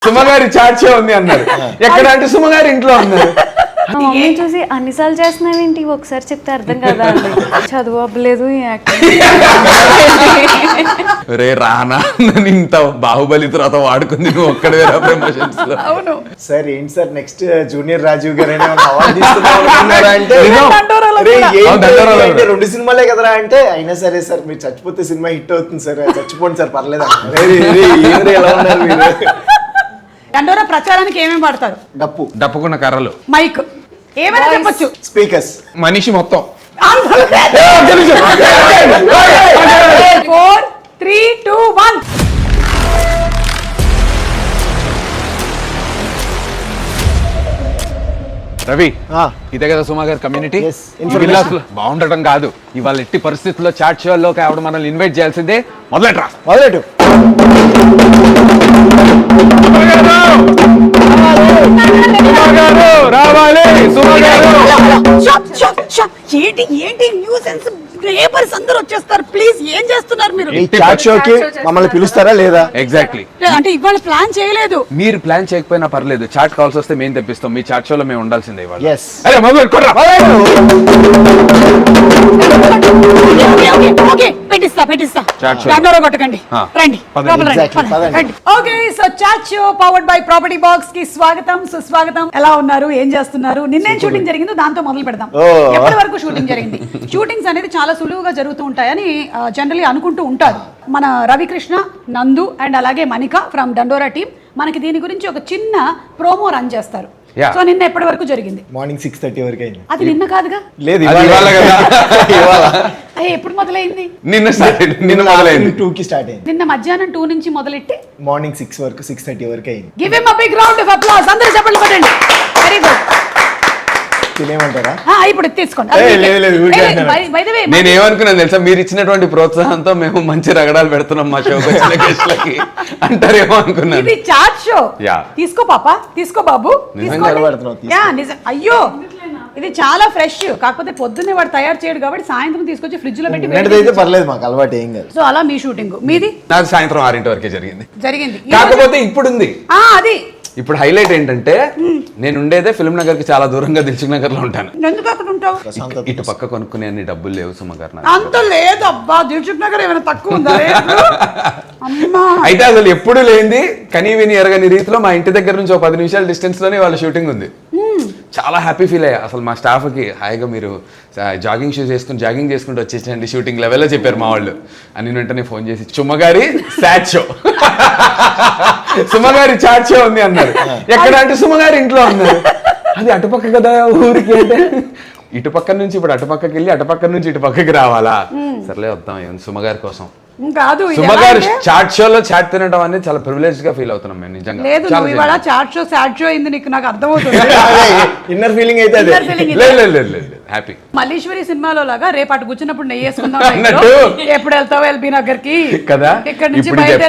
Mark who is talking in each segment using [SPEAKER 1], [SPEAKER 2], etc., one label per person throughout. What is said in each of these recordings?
[SPEAKER 1] సుమగారి chat show ఉంది అన్నారు. ఎక్కడ అంటే సుమగారి ఇంట్లో అన్నారు.
[SPEAKER 2] మా మమ్మీ చూసి అన్నిసార్లు చేస్తున్నావు ఏంటి, ఒకసారి చెప్తే అర్థం కదా అండి. చదువు అవ్వలేదు,
[SPEAKER 1] రే రానా ఇంత బాహుబలి తర్వాత వాడుకుంది నువ్వు ఒక్కడే ప్రమోషన్స్ లో.
[SPEAKER 3] అవును
[SPEAKER 4] సార్ ఏంటి సార్ నెక్స్ట్ జూనియర్ రాజీవ్ గారు అవార్డు అంటే 2 సినిమాలే కదరా అంటే అయినా సరే సార్ మీరు చచ్చిపోతే సినిమా హిట్ అవుతుంది సార్, చచ్చిపోండి సార్ పర్లేదు. ఎలా ఉన్నారు మీరు?
[SPEAKER 3] దండోరా ప్రచారానికి ఏమేమి వాడతారు?
[SPEAKER 1] డప్పుకున్న కర్రలు,
[SPEAKER 3] మైక్, ఏమైనా చెప్పొచ్చు,
[SPEAKER 4] స్పీకర్స్,
[SPEAKER 1] మనిషి మొత్తం.
[SPEAKER 3] 4, 3, 2, 1.
[SPEAKER 1] రవి, ఇదే కదా సుమా గారి కమ్యూనిటీ.
[SPEAKER 4] Yes.
[SPEAKER 1] బాగుండటం కాదు, ఇవాళ ఎట్టి పరిస్థితుల్లో చాట్ షోలోకి ఆవిడ మనల్ని ఇన్వైట్ చేయాల్సిందే. మొదలెట్టు రావాలి.
[SPEAKER 3] ఏంటి ఏంటి న్యూసెన్స్, నేబర్స్ అందరూ వచ్చేస్తారు. ప్లీజ్ ఏం చేస్తున్నారు మీరు?
[SPEAKER 4] ఈ చాట్ షోకి మమ్మల్ని పిలుస్తారా లేదా?
[SPEAKER 1] ఎగ్జాక్ట్లీ.
[SPEAKER 3] అంటే ఇవాళ ప్లాన్ చేయలేదు.
[SPEAKER 1] మీరు ప్లాన్ చేయకపోయినా పర్లేదు, చాట్ కాల్స్ వస్తే మేము తెప్పిస్తాం. మీ చాట్ షోలో మేము ఉండాల్సిందే ఇవాళ.
[SPEAKER 4] Yes.
[SPEAKER 1] అరే మొదలెట్టుకోరా.
[SPEAKER 3] పెట్టిస్తా.
[SPEAKER 1] Chat show.
[SPEAKER 3] దండోరా కొట్టకండి. రండి.
[SPEAKER 4] Exactly.
[SPEAKER 3] Okay, so chat show powered by property box కి స్వాగతం సుస్వాగతం. ఎలా ఉన్నారు, ఏం చేస్తున్నారు? నిన్నేం షూటింగ్ జరిగిందో దాంతో మొదలు పెడదాం. ఎప్పటి వరకు షూటింగ్ జరిగింది? షూటింగ్స్ అనేది చాలా సులువుగా జరుగుతూ ఉంటాయని జనరలీ అనుకుంటూ ఉంటారు. మన రవికృష్ణ, నందు అండ్ అలాగే మనిక ఫ్రమ్ డండోరా టీమ్ మనకి దీని గురించి ఒక చిన్న ప్రోమో రన్ చేస్తారు. సో నిన్న ఎప్పటి వరకు జరిగింది?
[SPEAKER 4] మార్నింగ్ 6:30 వరకు అయింది.
[SPEAKER 3] అది నిన్న కాదుగా?
[SPEAKER 4] లేదు
[SPEAKER 3] ఎప్పుడు మొదలైంది?
[SPEAKER 1] నిన్న మొదలైంది.
[SPEAKER 4] 2 కి స్టార్ట్ అయింది.
[SPEAKER 3] నిన్న మధ్యాహ్నం 2 నుంచి మొదలెట్టి
[SPEAKER 4] మార్నింగ్ 6 వరకు 6:30 వరకు అయింది.
[SPEAKER 3] Give him a big round of applause. అందరూ చప్పట్లు కొట్టండి. Very good.
[SPEAKER 4] తినేమంటారా?
[SPEAKER 3] ఇప్పుడు తీసుకోండి.
[SPEAKER 1] నేను ఏమనుకున్నాను తెలుసా, మీరు ఇచ్చినటువంటి ప్రోత్సాహంతో మేము మంచి రగడాలు పెడుతున్నాం మా షోకి వచ్చిన గెస్ట్లకి అంటారేమో అనుకున్నాను.
[SPEAKER 3] ఇది చాట్ షో.
[SPEAKER 1] యా,
[SPEAKER 3] తీసుకో పాప, తీసుకో బాబు. అయ్యో ఇది చాలా ఫ్రెష్, కాకపోతే పొద్దున్నే వాడు తయారు చేయడు కాబట్టి సాయంత్రం తీసుకొచ్చి ఫ్రిడ్జ్ లో పెట్టి
[SPEAKER 4] పర్లేదు, మాకు అలవాటు ఏం కాదు.
[SPEAKER 3] సో అలా మీ షూటింగ్ మీది?
[SPEAKER 1] నాకు సాయంత్రం 6 వరకే జరిగింది.
[SPEAKER 3] కాకపోతే
[SPEAKER 1] ఇప్పుడు ఉంది.
[SPEAKER 3] అది
[SPEAKER 1] ఇప్పుడు హైలైట్ ఏంటంటే నేను ఉండేదే ఫిల్మ్ నగర్ కి చాలా దూరంగా దిల్సుఖ్ నగర్ లో ఉంటాను.
[SPEAKER 3] ఎందుకు అక్కడ ఉంటావు?
[SPEAKER 1] ఇటు పక్క కొనుక్కునే అన్ని డబ్బులు లేవు సుమ గారు.
[SPEAKER 3] అంత లేదు అబ్బా, దిల్సుఖ్ నగర్ ఏమైనా తక్కువ ఉందా?
[SPEAKER 1] అయితే అసలు ఎప్పుడు లేనిది కనీ విని ఎరగని రీతిలో మా ఇంటి దగ్గర నుంచి 10 నిమిషాల డిస్టెన్స్ లోనే వాళ్ళ షూటింగ్ ఉంది. చాలా హ్యాపీ ఫీల్ అయ్యా. అసలు మా స్టాఫ్ కి హాయిగా మీరు జాగింగ్ షూస్ వేసుకుని జాగింగ్ చేసుకుంటూ వచ్చేసండి షూటింగ్ లెవెల్లో చెప్పారు మా వాళ్ళు. అని వెంటనే ఫోన్ చేసి సుమగారి చాట్ షో, సుమగారి చాట్ షో ఉంది అన్నారు. ఎక్కడ అంటే సుమగారి ఇంట్లో అన్నారు. అది అటుపక్క కదా ఊరికి అంటే, ఇటుపక్క నుంచి ఇప్పుడు అటుపక్కకి వెళ్ళి అటుపక్క నుంచి ఇటు పక్కకి రావాలా? సర్లే వద్దాం సుమగారి కోసం.
[SPEAKER 3] కాదు,
[SPEAKER 1] సుమగారు చాట్ షోలో చాట్ తినడం అనేది చాలా ప్రివిలేజ్ గా ఫీల్ అవుతున్నాం మేము నిజంగా.
[SPEAKER 3] లేదు, నువ్వు ఇవాళ చాట్ షో సాడ్ షో అయింది నీకు, నాకు అర్థమవుతుంది.
[SPEAKER 4] ఇన్నర్ ఫీలింగ్ అయితే అదే.
[SPEAKER 1] హ్యాపీ.
[SPEAKER 3] మల్లీశ్వరి సినిమాలో లాగా రేపు అటు కూర్చున్నప్పుడు నెయ్యి వేసుకుందాం
[SPEAKER 1] అన్నట్టు.
[SPEAKER 3] ఎప్పుడు వెళ్తావు ఎల్బీ నగర్ కి
[SPEAKER 1] కదా,
[SPEAKER 3] ఇక్కడ నుంచి
[SPEAKER 1] ఇప్పుడు
[SPEAKER 3] బయట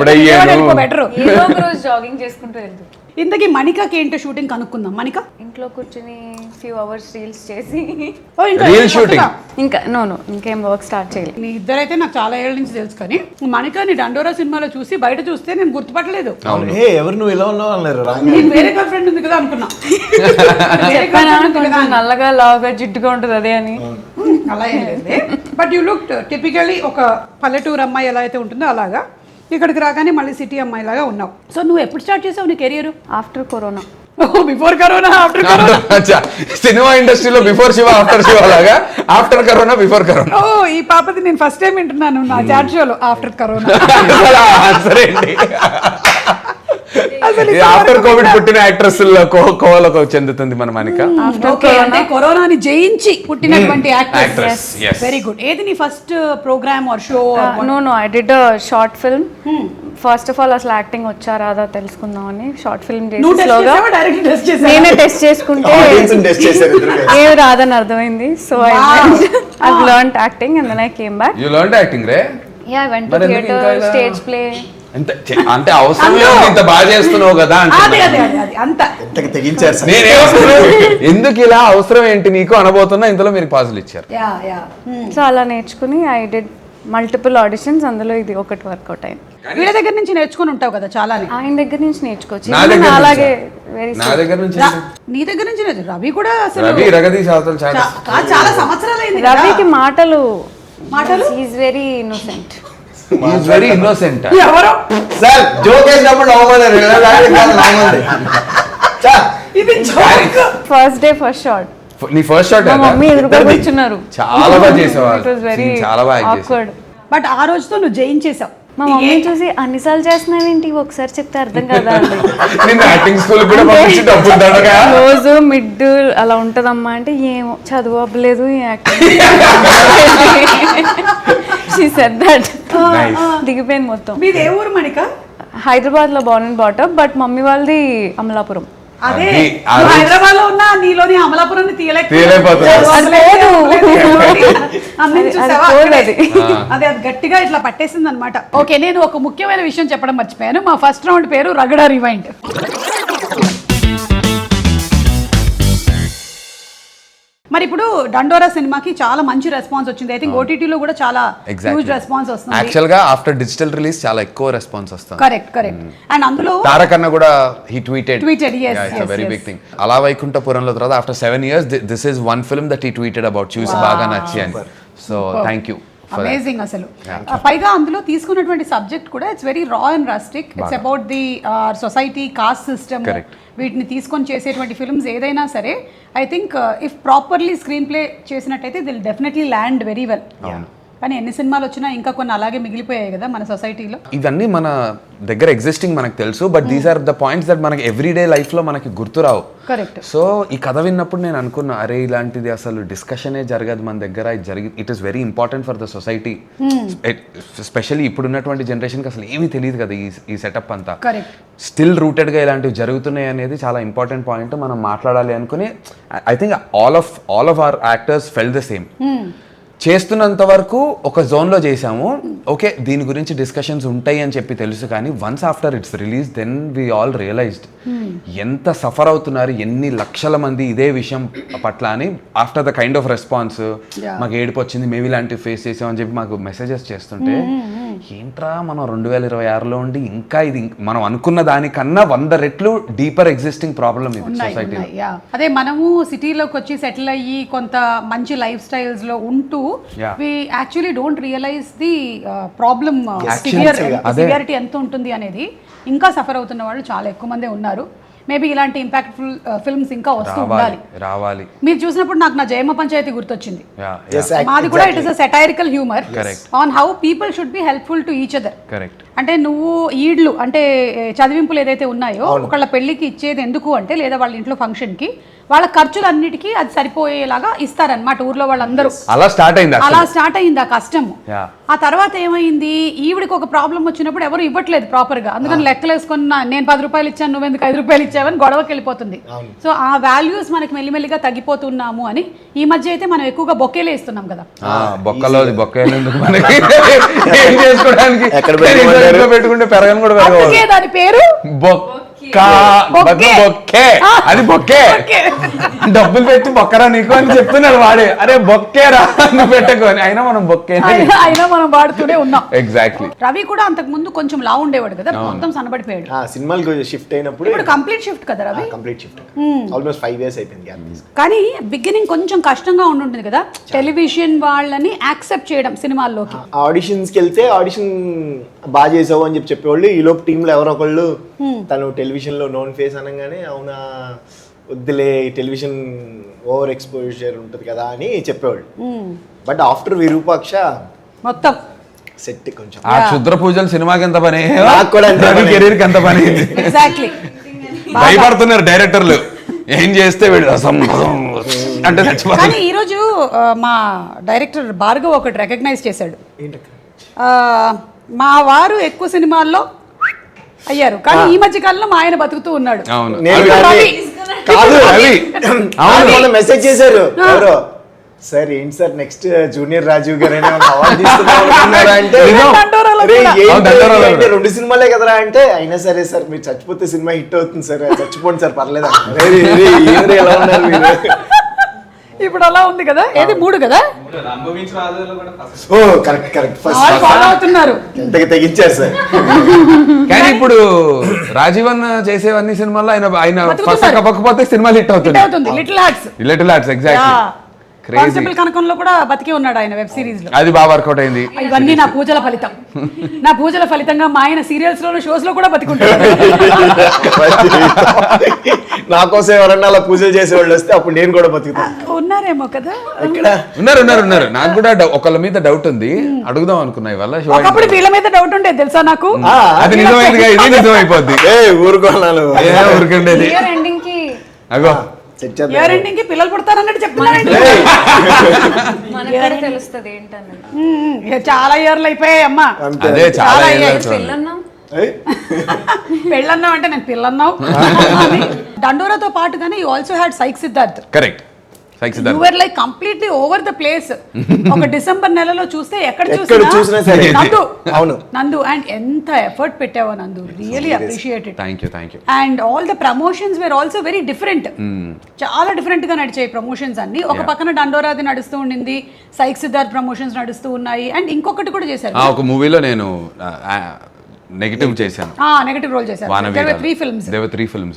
[SPEAKER 3] బెటర్.
[SPEAKER 2] ఏదో ఒక రోజు జాగింగ్ చేసుకుంటూ వెళ్తూ.
[SPEAKER 3] ఇంతకీ మణికకి ఏంటో షూటింగ్ కనుక్కుందాం. మణిక
[SPEAKER 2] ఇంట్లో కూర్చుని ఫ్యూ అవర్స్ రీల్స్ చేసి
[SPEAKER 1] రీల్ షూటింగ్
[SPEAKER 2] ఇంకా ఇంకేం వర్క్ స్టార్ట్ చేయాలి.
[SPEAKER 3] నీ ఇద్దరైతే నాకు చాలా ఏళ్ళ నుంచి తెలుసు, కానీ మణిక నీ డండోరా సినిమాలో చూసి బయట చూస్తే నేను గుర్తుపట్టలేదు.
[SPEAKER 4] ఎవరు నువ్వు ఇలా ఉన్నావు అన్నారు.
[SPEAKER 3] నీకు వేరే గర్ల్ ఫ్రెండ్ ఉంది కదా అనుకున్నా.
[SPEAKER 2] నల్లగా లావుగా జిడ్డుగా ఉంటుంది అదే అని.
[SPEAKER 3] అలా ఏం లేదు, బట్ యూ లుక్ టిపికలీ ఒక పల్లెటూరు అమ్మాయి ఎలా అయితే ఉంటుందో అలాగా ఇక్కడికి రాగానే మళ్ళీ సిటీ అమ్మాయి లాగా ఉన్నావు. సో నువ్వు ఎప్పుడు స్టార్ట్ చేసావు నీ career?
[SPEAKER 2] After corona.
[SPEAKER 3] Before corona, after corona.
[SPEAKER 1] Cinema ఇండస్ట్రీలో బిఫోర్ శివ ఆఫ్టర్ శివ లాగా ఆఫ్టర్ కరోనా బిఫోర్ కరోనా.
[SPEAKER 3] ఈ పాపది నేను ఫస్ట్ టైం వింటున్నాను నా చాట్ షోలో ఆఫ్టర్ కరోనా.
[SPEAKER 1] ఆఫ్టర్ కోవిడ్ పుట్టిన యాక్ట్రెస్ కోవలకు చెందుతుంది మన మణిక.
[SPEAKER 3] అంటే కరోనాని జయించి పుట్టినటువంటి యాక్ట్రెస్. Very good. ఏది నీ first program or show?
[SPEAKER 2] No I did a short film. First of all అసలు యాక్టింగ్ వచ్చా రాదా తెలుసుకుందామని షార్ట్ ఫిల్మ్ చేసి స్లోగా నేనే టెస్ట్ చేసుకుంటే ఏం రాదని అర్థమైంది. So I learned acting and then I came back.
[SPEAKER 1] You learned acting రే?
[SPEAKER 2] Yeah, I went to theatre, stage play.
[SPEAKER 1] అంటే అవసరం ఇంత బాగా చేస్తున్నావు కదా ఎందుకు ఇలా అవసరం ఏంటి నీకు అనబోతున్నా, ఇంతలో మీరు పాజులు ఇచ్చారు.
[SPEAKER 2] సో అలా నేర్చుకుని ఐ డిడ్ మల్టిపుల్ ఆడిషన్స్, అందులో ఇది ఒకటి వర్కౌట్ అయింది.
[SPEAKER 3] వీళ్ళ దగ్గర నుంచి నేర్చుకుని ఉంటావు కదా చాలా.
[SPEAKER 2] ఆయన దగ్గర నుంచి నేర్చుకోవచ్చు.
[SPEAKER 1] నా దగ్గర
[SPEAKER 2] అలాగే వెరీ
[SPEAKER 1] నా దగ్గర నుంచి
[SPEAKER 3] నీ దగ్గర నుంచి లేదు. రవి కూడా అసలు
[SPEAKER 1] రవి రగదీష్ అవతల చాలా
[SPEAKER 3] చాలా సంవత్సరాలు అయింది.
[SPEAKER 2] రవికి మాటలు is very innocent.
[SPEAKER 1] Is very innocent.
[SPEAKER 3] ఎవరో
[SPEAKER 4] సార్ జోక్ వేసినప్పుడు నవ్వమన్నారు
[SPEAKER 3] ఇది joke.
[SPEAKER 2] First day first shot
[SPEAKER 1] నీ ఫస్ట్ షాట్
[SPEAKER 2] మా మమ్మీ ఎదురుగా కూర్చున్నారు.
[SPEAKER 1] చాలా బాగా చేసేవాళ్ళు.
[SPEAKER 2] ఇట్ వాస్ వెరీ
[SPEAKER 1] చాలా బాగా యాక్ట్ చేసావు.
[SPEAKER 2] ఆక్వర్డ్.
[SPEAKER 3] బట్ ఆ రోజుతో నువ్వు జయించేసావు.
[SPEAKER 2] మా మమ్మీ చూసి అన్నిసార్లు చేస్తున్నావేంటి, ఒకసారి చెప్తే అర్థం కదా అండి.
[SPEAKER 1] నిన్ను యాక్టింగ్ స్కూల్ కూడా పంపించి డబ్బులు దండగా
[SPEAKER 2] రోజు మిడ్ అలా ఉంటదమ్మా అంటే ఏమో చదువు అవ్వలేదు యాక్టింగ్. She said that. దిగిపోయింది మొత్తం.
[SPEAKER 3] మీది ఏ ఊరు మణిక?
[SPEAKER 2] హైదరాబాద్ లో బోర్న్ అండ్ బాటప్, బట్ మమ్మీ వాళ్ళది అమలాపురం.
[SPEAKER 3] అదే
[SPEAKER 1] అది
[SPEAKER 3] హైదరాబాద్ లో ఉన్న నీలోని అమలాపురం
[SPEAKER 1] తీయలేకపోతున్నా.
[SPEAKER 3] అదే అది గట్టిగా ఇట్లా పట్టేసింది అనమాట. ఓకే, నేను ఒక ముఖ్యమైన విషయం చెప్పడం మర్చిపోయాను. మా ఫస్ట్ రౌండ్ పేరు రగడ రివైండ్. మరి ఇప్పుడు డండోరా సినిమాకి చాలా మంచి రెస్పాన్స్ వచ్చింది. ఐ థింక్ ఓటీటీలో కూడా చాలా హ్యూజ్ రెస్పాన్స్ వస్తుంది.
[SPEAKER 1] యాక్చువల్ గా ఆఫ్టర్ డిజిటల్ రిలీజ్ చాలా ఎక్కువ రెస్పాన్స్ వస్తుంది.
[SPEAKER 3] కరెక్ట్. అండ్ అందులో
[SPEAKER 1] తారక్ అన్న కూడా he tweeted
[SPEAKER 3] yes,
[SPEAKER 1] it's very big thing. Ala Vaikunthapurramuloo తర్వాత after 7 years this is one film that he tweeted about, చూసి బాగా నచ్చి అని. So thank you.
[SPEAKER 3] అమేజింగ్ అసలు. పైగా అందులో తీసుకున్నటువంటి సబ్జెక్ట్ కూడా it's very raw and rustic. It's about the society, caste system, వీటిని తీసుకొని చేసేటువంటి ఫిల్మ్స్ ఏదైనా సరే I think if properly screenplay చేసినట్టయితే it'll definitely land very well. కానీ ఎన్ని సినిమాలు వచ్చినా ఇంకా కొన్ని అలాగే మిగిలిపోయాయి కదా మన సొసైటీలో.
[SPEAKER 1] ఇవన్నీ మన దగ్గర ఎగ్జిస్టింగ్ మనకు తెలుసు, but these are the points that మనకి ఎవ్రీడే లైఫ్ లో మనకి గుర్తురావు.
[SPEAKER 3] కరెక్ట్.
[SPEAKER 1] సో ఈ కథ విన్నప్పుడు నేను అనుకున్నా, అరే ఇలాంటిది అసలు డిస్కషనే జరగదు మన దగ్గర. It is very important for the society, especially ఇప్పుడున్నటువంటి జనరేషన్కి అసలు ఏమీ తెలియదు కదా ఈ సెటప్ అంతా. స్టిల్ రూటెడ్గా ఇలాంటివి జరుగుతున్నాయి అనేది చాలా ఇంపార్టెంట్ పాయింట్. మనం మాట్లాడాలి అనుకుని I think all of our actors fell the same. చేస్తున్నంత వరకు ఒక జోన్లో చేసాము, ఓకే దీని గురించి డిస్కషన్స్ ఉంటాయి అని చెప్పి తెలుసు. కానీ once after its release then we all realized ఎంత సఫర్ అవుతున్నారు ఎన్ని లక్షల మంది ఇదే విషయం పట్ల అని. After the kind of response మాకు ఏడుపు వచ్చింది, మేము ఇలాంటివి ఫేస్ చేసామని చెప్పి మాకు మెసేజెస్ చేస్తుంటే, ఏంట్రా మనం 2026లో ఉండి ఇంకా ఇది మనం అనుకున్న దానికన్నా 100 రెట్లు డీపర్ ఎగ్జిస్టింగ్ ప్రాబ్లమ్ ఇది సొసైటీలో.
[SPEAKER 3] అదే మనము సిటీలోకి వచ్చి సెటిల్ అయ్యి కొంత మంచి లైఫ్ స్టైల్స్ లో ఉంటూ we actually don't realize the problem severity ఎంత ఉంటుంది అనేది. ఇంకా సఫర్ అవుతున్న వాళ్ళు చాలా ఎక్కువ మందే ఉన్నారు. మేబీ ఇలాంటి ఇంపాక్ట్ఫుల్ ఫిల్మ్స్ ఇంకా వస్తూ రావాలి. మీరు చూసినప్పుడు నాకు నా జయమ్మ పంచాయతీ గుర్తొచ్చింది. మాది కూడా it is a satirical humour on how people should be helpful to each other. అంటే నువ్వు ఈడ్లు అంటే చదివింపులు ఏదైతే ఉన్నాయో ఒకళ్ళ పెళ్లికి ఇచ్చేది ఎందుకు అంటే, లేదా వాళ్ళ ఇంట్లో ఫంక్షన్ కి వాళ్ళ ఖర్చులన్నిటికీ అది సరిపోయేలాగా ఇస్తారనమాట ఊర్లో వాళ్ళందరూ. అలా స్టార్ట్ అయింది ఆ కష్టం. ఆ తర్వాత ఏమైంది, ఈవిడికి ఒక ప్రాబ్లం వచ్చినప్పుడు ఎవరు ఇవ్వట్లేదు ప్రాపర్ గా, అందుకని లెక్కలు వేసుకుని నేను 10 రూపాయలు ఇచ్చాను నువ్వెందుకు 5 రూపాయలు ఇచ్చావని గొడవకి వెళ్ళిపోతుంది. సో ఆ వాల్యూస్ మనకి మెల్లిమెల్లిగా తగ్గిపోతున్నాము అని ఈ మధ్య అయితే మనం ఎక్కువగా బొక్కేలే ఇస్తున్నాం కదా.
[SPEAKER 1] పెట్టుకుంటే పెరగని కూడా
[SPEAKER 3] దాని పేరు
[SPEAKER 1] అది బొక్కే. డబ్బులు పెట్టి బొక్కరా నీకు అని చెప్తున్నాడు వాడే. అరే బొక్కేరా నువ్వు పెట్టుకొని, అయినా మనం బొక్కే
[SPEAKER 3] అయినా మనం వాడుతూనే ఉన్నాం.
[SPEAKER 1] ఎగ్జాక్ట్లీ.
[SPEAKER 3] రవి కూడా అంతకు ముందు కొంచెం లావు ఉండేవాడు కదా, మొత్తం సన్నబడిపోయాడు.
[SPEAKER 4] సినిమాలకు షిఫ్ట్ అయినప్పుడు
[SPEAKER 3] ఇప్పుడు కంప్లీట్ షిఫ్ట్ కదా Ravi.
[SPEAKER 4] Complete shift almost 5 years అయిపోయింది.
[SPEAKER 3] కానీ బిగినింగ్ కొంచెం కష్టంగా ఉంటుంది కదా టెలివిజన్ వాళ్ళని యాక్సెప్ట్ చేయడం సినిమాల్లోకి.
[SPEAKER 4] ఆడిషన్స్ కి వెళ్తే ఆడిషన్ బాగా చేసావు అని చెప్పేవాళ్ళు. ఈ లోపు టీంలో ఎవరో ఒకళ్ళు తను టెలివిజన్ లో నోన్ ఫేస్ అనగానే అవునా వద్దులే టెలివిజన్ ఓవర్ ఎక్స్పోజర్ ఉంటుంది కదా అని చెప్పేవాళ్ళు. బట్ ఆఫ్టర్ విరూపాక్ష
[SPEAKER 3] మొత్తం
[SPEAKER 4] సెట్ కొంచెం
[SPEAKER 1] ఆ క్షుద్ర పూజలు సినిమాకి ఎంత పని,
[SPEAKER 4] కెరీర్
[SPEAKER 1] కి ఎంత పని. భయపడుతున్నారు డైరెక్టర్లు, ఏం చేస్తే అంటే.
[SPEAKER 3] కానీ ఈ రోజు మా డైరెక్టర్ భార్గవ్ ఒకటి రికగ్నైజ్ చేశాడు, మా వారు ఎక్కువ సినిమాల్లో అయ్యారు కానీ ఈ మధ్య కాలంలో మా ఆయన బతుకుతూ ఉన్నాడు.
[SPEAKER 4] మెసేజ్ చేశారు ఎవరో, సార్ ఏంటి సార్ నెక్స్ట్ జూనియర్ రాజీవ్ గారు అవార్డు తీసుకున్నారంటే 2 సినిమాలే కదరా అంటే, అయినా సరే సార్ మీరు చచ్చిపోతే సినిమా హిట్ అవుతుంది సార్, చచ్చిపోండి సార్ పర్లేదు. ఎలా ఉన్నారు మీరు?
[SPEAKER 3] ఇప్పుడు అలా ఉంది కదా, ఏది 3 కదా.
[SPEAKER 4] ఓ కరెక్ట్
[SPEAKER 3] వాళ్ళు ఫాలో అవుతున్నారు.
[SPEAKER 4] తెగించారు సార్.
[SPEAKER 1] కానీ ఇప్పుడు రాజీవ్ అన్న చేసేవన్నీ సినిమాల్లో ఆయన ఫస్ట్ కప్పకపోతే సినిమాలు హిట్ అవుతుంది.
[SPEAKER 3] Little Hearts,
[SPEAKER 1] Little Hearts exactly.
[SPEAKER 3] Constable కనకంలో కూడా బతికి ఉన్నాడు ఆయన వెబ్ సిరీస్ లో.
[SPEAKER 1] అది బాగా వర్కౌట్ అయింది.
[SPEAKER 3] ఇవన్నీ నా పూజల ఫలితం. నా పూజల ఫలితంగా మా ఆయన సీరియల్స్ లో, షోస్ లో కూడా బతికుంటాడు.
[SPEAKER 4] నా కోసం ఎవరన్నా అలా పూజలు చేసేవాళ్ళు వస్తే అప్పుడు నేను కూడా బతుకుతాను.
[SPEAKER 3] ఉన్నారేమో కదా.
[SPEAKER 1] ఉన్నారు. నాకు కూడా ఒకళ్ళ మీద డౌట్ ఉంది, అడుగుదాం అనుకున్నా ఇవాళ.
[SPEAKER 3] ఒకప్పుడు వీళ్ళ మీద డౌట్ ఉండేది తెలుసా నాకు.
[SPEAKER 1] అది నిజమైంది, ఇది నిజమైపోద్ది.
[SPEAKER 4] ఊరుకోనాలు
[SPEAKER 1] ఊరుకుండేది. అగో
[SPEAKER 3] కి పిల్లలు పుడతారన్నట్టు చెప్తున్నారండి.
[SPEAKER 2] తెలుస్తుంది ఏంటన్నది.
[SPEAKER 3] చాలా ఇయర్లు అయిపోయాయి అమ్మా.
[SPEAKER 1] అదే చాలా
[SPEAKER 3] పెళ్ళన్నావు అంటే నేను పిల్లన్నావు. దండోరాతో పాటుగానే you also had Psych Siddharth.
[SPEAKER 1] Correct.
[SPEAKER 3] You were like completely over the place. ఒక డిసెంబర్ నెలలో చూస్తే ఎక్కడ చూసినా నందు.
[SPEAKER 4] అవును
[SPEAKER 3] నందు. అండ్ ఎంత ఎఫర్ట్ పెట్టావో Nandu, really appreciated.
[SPEAKER 1] Thank you.
[SPEAKER 3] And all the promotions were also very different. చాలా డిఫరెంట్ గా నడిచాయి ప్రమోషన్స్ అన్ని. ఒక పక్కన దండోరాది నడుస్తూ ఉండింది, సైక్ సిద్ధార్థ్ ప్రమోషన్స్ నడుస్తూ ఉన్నాయి, అండ్ ఇంకొకటి కూడా చేశారు.
[SPEAKER 1] ఒక మూవీలో నేను నెగటివ్ చేశాను.
[SPEAKER 3] నెగటివ్ రోల్ చేశారు. There were 3 films.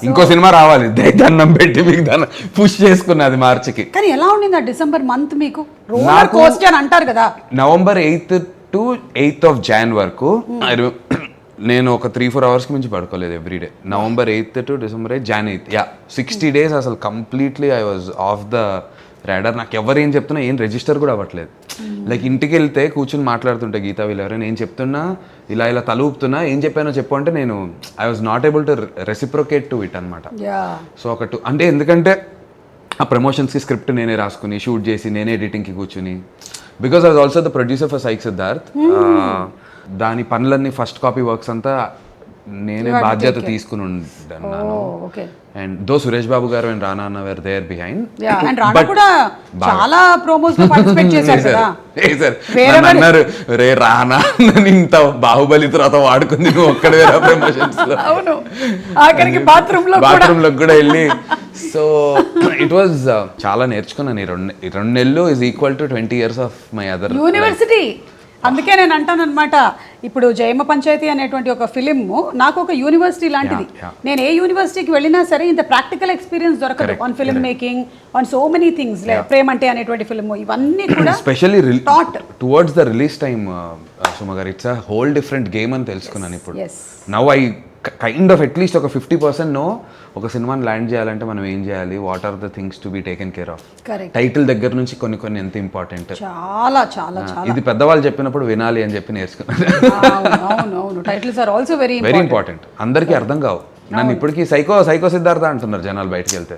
[SPEAKER 1] ఇంకో సినిమా రావాలి, దండం పెట్టి మీకు దాన్ని పుష్ చేసుకున్నది మార్చికి.
[SPEAKER 3] కానీ ఎలా ఉండింది ఆ డిసెంబర్ మంత్ మీకు? రోలర్ కోస్టర్ అంటారు కదా.
[SPEAKER 1] November 8th to 8th of Jan వరకు నేను ఒక 3-4 hours కి మించి పడుకోలేదు everyday. November 8th to December 8th, Jan 8th. 60 days అసలు completely I was of the radar. నాకు ఎవరు ఏం చెప్తున్నా ఏం రిజిస్టర్ కూడా అవ్వట్లేదు. లైక్ ఇంటికి వెళ్తే కూర్చుని మాట్లాడుతుంటే గీతా వీళ్ళు ఎవరైనా ఏం చెప్తున్నా ఇలా తలూపుతున్నా, ఏం చెప్పానో చెప్పు అంటే నేను I was not able to reciprocate to it అనమాట. సో అంటే ఎందుకంటే ఆ ప్రమోషన్స్కి స్క్రిప్ట్ నేనే రాసుకుని షూట్ చేసి నేనే ఎడిటింగ్కి కూర్చుని, because I was also the producer for psych Siddharth. దాని పనులన్నీ ఫస్ట్ కాపీ వర్క్స్ అంతా నేనే బాధ్యత తీసుకుని ఉన్నాను. అండ్ దో సురేష్ బాబు గారు అండ్ రానా అన్న were there behind.
[SPEAKER 3] And Rana కూడా చాలా ప్రోమోస్ లో పార్టిసిపేట్ చేశారు కదా.
[SPEAKER 1] అన్నారు రే రానా ఇంత బాహుబలి తర్వాత వాడుకుంది నువ్వు ఒక్కడే ప్రమోషన్స్ లో.
[SPEAKER 3] అవును, ఆఖరికి బాత్రూమ్ లో
[SPEAKER 1] కూడా వెళ్ళి. సో ఇట్ వాజ్ చాలా నేర్చుకున్నాను. ఈ 2 నెలలు is equal to 20 years of my other
[SPEAKER 3] university. అందుకే నేను అంటాను అనమాట, ఇప్పుడు జయమ పంచాయతీ అనేటువంటి ఒక ఫిలిం నాకు ఒక యూనివర్సిటీ లాంటిది. నేను ఏ యూనివర్సిటీకి వెళ్ళినా సరే ఇంత ప్రాక్టికల్ ఎక్స్పీరియన్స్ దొరకదు on film making, on so many things. Prem అంటే అనేటువంటి ఫిల్మ్, ఇవన్నీ కూడా
[SPEAKER 1] specially towards the release time Suma garu, it's a whole different game అని తెలుసుకున్నాను ఇప్పుడు. Now I kind of at least ఒక 50% నో ఒక సినిమాని ల్యాండ్ చేయాలంటే మనం ఏం చేయాలి, what are the things to be taken care of. Title దగ్గర నుంచి కొన్ని ఎంత ఇంపార్టెంట్.
[SPEAKER 3] చాలా చాలా చాలా
[SPEAKER 1] ఇది పెద్దవాళ్ళు చెప్పినప్పుడు వినాలి అని చెప్పి నేర్చుకున్నాను.
[SPEAKER 3] Titles are also very
[SPEAKER 1] important. అందరికీ అర్థం కావు. నన్ను ఇప్పటికీ సైకో సిద్ధార్థ అంటున్నారు జనాలు బయటకు వెళ్తే.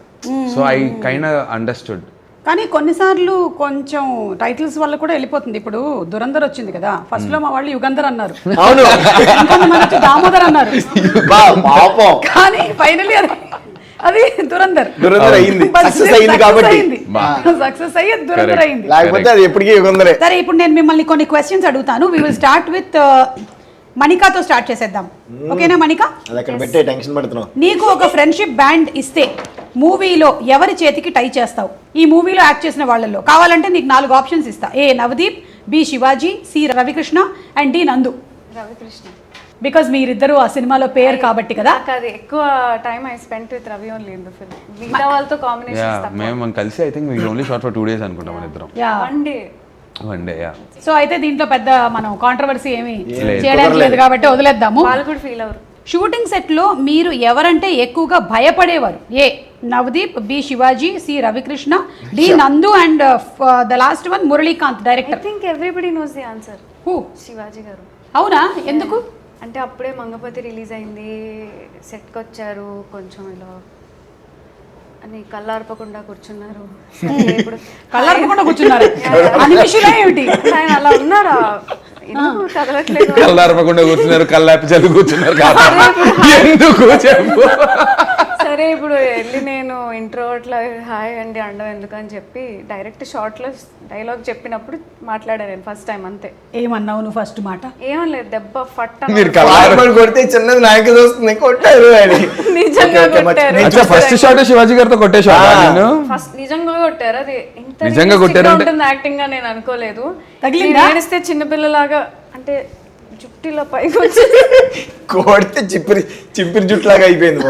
[SPEAKER 1] So I kind understood.
[SPEAKER 3] కానీ కొన్నిసార్లు కొంచెం టైటిల్స్ వల్ల కూడా వెళ్ళిపోతుంది. ఇప్పుడు దురంధర్ వచ్చింది కదా, ఫస్ట్ లో మా వాళ్ళు యుగంధర్ అన్నారు, దామోదర్ అన్నారు, కానీ ఫైనల్లీ అది దురంధర్
[SPEAKER 4] అయింది.
[SPEAKER 3] సక్సెస్ అయ్యి దురంధర్ అయింది. సరే, ఇప్పుడు నేను మిమ్మల్ని కొన్ని క్వశ్చన్స్ అడుగుతాను. వి విల్ స్టార్ట్ విత్ మణికాతో స్టార్ట్ చేసేద్దాం. ఓకేనా మణిక? నీకు ఒక ఫ్రెండ్షిప్ బ్యాండ్ ఇస్తే మూవీలో ఎవరి చేతికి టై చేస్తావు? ఈ మూవీలో యాక్ట్ చేసిన వాళ్ళల్లో కావాలంటే నీకు 4 ఆప్షన్స్ ఇస్తా. A Navdeep, B Shivaji, C Ravikrishna and D Nandu.
[SPEAKER 2] Ravikrishna.
[SPEAKER 3] Because మీరిద్దరు ఆ సినిమాలో పేరు కాబట్టి కదా.
[SPEAKER 2] అది ఎక్కువ time I spent with Ravi only in the film. మిగతా వాళ్ళతో కాంబినేషన్
[SPEAKER 1] మేము కలిసి I think we only shot for 2 days అనుకుంటాం మన ఇద్దరం. One day. సో
[SPEAKER 3] అయితే దీంట్లో పెద్ద మనం కాంట్రవర్సీ ఏమీ చేయడానికి లేదు కాబట్టి వదిలేద్దాము.
[SPEAKER 2] వాళ్ళు కూడా ఫీల్ అవరు.
[SPEAKER 3] షూటింగ్ సెట్ లో మీరు ఎవరంటే ఎక్కువగా భయపడేవారు? A Navdeep, B Shivaji, C Ravikrishna, D Nandu and the last one Muralikanth director.
[SPEAKER 2] I think everybody knows the answer.
[SPEAKER 3] Who?
[SPEAKER 2] Shivaji garu.
[SPEAKER 3] అవునా? ఎందుకు?
[SPEAKER 2] అంటే అప్పుడే మంగపతి రిలీజ్ అయింది, సెట్కి వచ్చారు, కొంచెం ఇలా అని కళ్ళార్పకుండా కూర్చున్నారు.
[SPEAKER 3] కళ్ళార్పకుండా కూర్చున్నారు అని విషయం ఏమిటి?
[SPEAKER 2] ఆయన అలా ఉన్నారా?
[SPEAKER 1] కళ్ళార్పకుండా కూర్చున్నారు, కళ్ళాపి చల్లి కూర్చున్నారు. ఎందుకు చెప్పు.
[SPEAKER 2] సరే సరే ఇప్పుడు వెళ్ళి నేను ఇంట్రోవర్ట్లా హాయ్ అండి అండం ఎందుకని చెప్పి డైరెక్ట్ షార్ట్లో డైలాగ్ చెప్పినప్పుడు మాట్లాడాను నేను ఫస్ట్ టైం అంతే.
[SPEAKER 3] ఏమన్నావు నువ్వు ఫస్ట్ మాట?
[SPEAKER 2] ఏం లేదు, దెబ్బ ఫట్
[SPEAKER 4] మీరు కళాకారులు కొడితే చిన్నది నాయకు వస్తుంది కొట్టారు అని.
[SPEAKER 2] నిజంగా కొట్టారు.
[SPEAKER 1] ఫస్ట్ షాట్ శివాజీ గారితో కొట్టే షాట్ నేను
[SPEAKER 2] ఫస్ట్ నిజంగా కొట్టారు. అది ఇంత
[SPEAKER 1] నిజంగా కొట్టారు అంటే
[SPEAKER 2] ఉంటుంది యాక్టింగ్ గా నేను అనుకోలేదు.
[SPEAKER 3] తగిలిందా?
[SPEAKER 2] నేను ఏడిస్తే చిన్నపిల్లలాగా అంటే జుట్టిలో పైకి వచ్చి
[SPEAKER 4] కొడితే చింపిరి జుట్లాగా అయిపోయింది.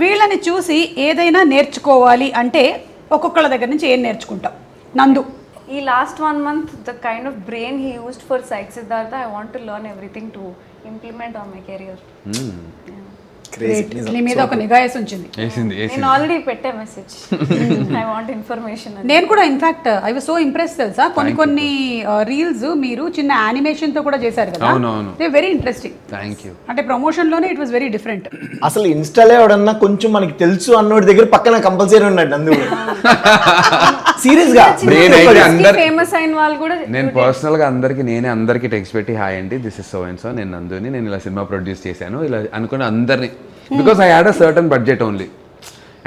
[SPEAKER 3] వీళ్ళని చూసి ఏదైనా నేర్చుకోవాలి అంటే ఒక్కొక్కళ్ళ దగ్గర నుంచి ఏం నేర్చుకుంటాం? నందు,
[SPEAKER 2] ఈ last 1 month the kind of brain he used for Psych Siddhartha, I want to learn everything to implement on my career.
[SPEAKER 3] నీ మీద ఒక నిఘా వేసి ఉంచింది.
[SPEAKER 2] నేను ఆల్రెడీ పెట్టే మెసేజ్ ఐ వాంట్ ఇన్ఫర్మేషన్.
[SPEAKER 3] నేను కూడా in fact I was so impress తెలుసా, కొన్ని రీల్స్ మీరు చిన్న యానిమేషన్ తో కూడా చేశారు కదా, దే వెరీ ఇంట్రెస్టింగ్.
[SPEAKER 1] థాంక్యూ.
[SPEAKER 3] అంటే ప్రమోషన్ లోనే ఇట్ వాస్ వెరీ డిఫరెంట్.
[SPEAKER 4] అసలు ఇన్స్టాలో ఎవడన్నా కొంచెం మనకి తెలుసు అన్నోడి దగ్గర పక్కన కంపల్సరీ ఉన్నాడు నందు. సీరియస్ గా
[SPEAKER 2] ఫేమస్ అయిన వాళ్ళు కూడా
[SPEAKER 1] నేను పర్సనల్ గా అందరికి టెక్స్ట్ పెట్టి హాయ్ అండి this is so and so, నేను నందుని, నేను ఇలా సినిమా ప్రొడ్యూస్ చేశాను ఇలా అనుకుని అందరినీ, because I had a certain budget only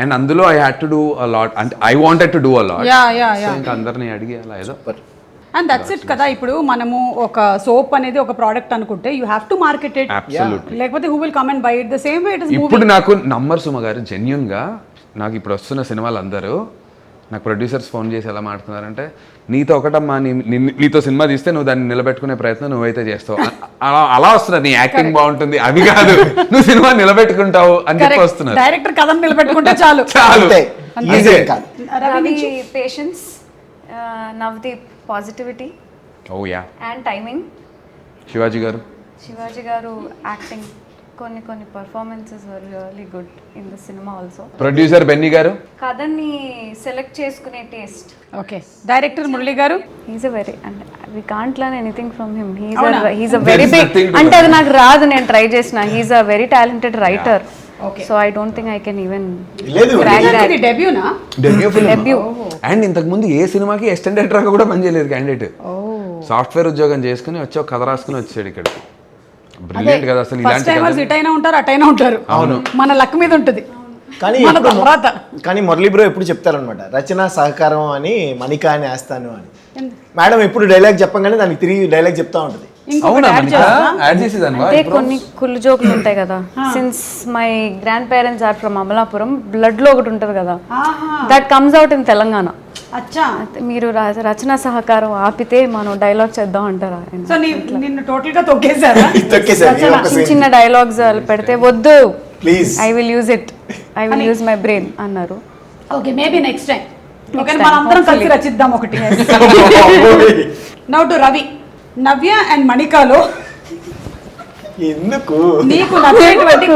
[SPEAKER 1] and అందులో I had to do a lot, అంటే I wanted to do a lot. ఇంకా అందరిని అడిగి అలా ఏదో.
[SPEAKER 3] అండ్ దట్స్ ఇట్ కదా. ఇప్పుడు మనము ఒక సోప్ అనేది ఒక ప్రోడక్ట్ అనుకుంటే you have to market it, లేకపోతే who will come and buy it the same way it is.
[SPEAKER 1] ఇప్పుడు నాకు నమ్మర్ సుమ గారు జెన్యున్ గా నాకు ఇప్పుడు వస్తున్న సినిమాలు అందరూ నాకు ప్రొడ్యూసర్స్ ఫోన్ చేసి ఎలా మాట్లాడుతున్నారంటే, నీతో ఒకటమ్మా, నీతో సినిమా తీస్తే నువ్వు దాన్ని నిలబెట్టుకునే ప్రయత్నం నువ్వైతే చేస్తావు, అలా వస్తున్నారు. నీ యాక్టింగ్ బాగుంటుంది అవి కాదు, నువ్వు సినిమా నిలబెట్టుకుంటావు అని చెప్పి వస్తున్నారు.
[SPEAKER 3] డైరెక్టర్ కథ నిలబెట్టుకుంటే చాలు.
[SPEAKER 2] Ravi patience, Navdeep positivity,
[SPEAKER 1] oh yeah,
[SPEAKER 2] and timing.
[SPEAKER 1] Shivaji garu
[SPEAKER 2] acting, కొన్ని performances were really good in the cinema also.
[SPEAKER 1] Producer Benny garu
[SPEAKER 2] కథని సెలెక్ట్ చేసుకునే టేస్ట్.
[SPEAKER 3] ఓకే. డైరెక్టర్ మురళి గారు,
[SPEAKER 2] హీస్ అ వెరీ, అంటే we can't learn anything from him. He's a very big, అంటే అది నాకు రాదు, నేను ట్రై చేసిన. He's a very talented writer. So I don't think I can even
[SPEAKER 1] debut. And ఇంతకు ముందు ఏ సినిమాకి అసిస్టెంట్ డైరెక్టర్ గా కూడా పనిచేయలేదు క్యాండిడేట్. సాఫ్ట్వేర్ ఉద్యోగం చేసుకుని వచ్చి ఒక కథ రాసుకుని వచ్చాడు ఇక్కడికి. బ్రిలియంట్ కదా అసలు.
[SPEAKER 3] ఫస్ట్ టైమర్స్ ఇటైనా ఉంటారు అటైనా ఉంటారు.
[SPEAKER 1] అవును,
[SPEAKER 3] మన లక్ మీద ఉంటుంది.
[SPEAKER 4] కానీ మురళీ బ్రో ఎప్పుడు చెప్తారనమాట, రచన సహకారం అని మణిక అని వేస్తాను అని. మేడం ఎప్పుడు డైలాగ్ చెప్పగానే దానికి తిరిగి డైలాగ్ చెప్తా ఉంటుంది.
[SPEAKER 2] అంటే కొన్ని కుళ్ళు జోకులు ఉంటాయి కదా. Since my grand parents are from Amalapuram, blood లో ఒకటి ఉంటది కదా, that comes out in Telangana. మీరు రచన సహకారం ఆపితే మనం డైలాగ్ చేద్దాం అంటారా? చిన్న డైలాగ్స్ పెడితే వద్దు, I will use it, I will use my brain అన్నారు.
[SPEAKER 3] ఓకే, మేబీ నెక్స్ట్ టైం మనందరం కలిసి రచిద్దాం ఒకటి. Now to Ravi, Navya and మణికాలో
[SPEAKER 4] ఎందుకు
[SPEAKER 3] నీకు నచ్చేటువంటి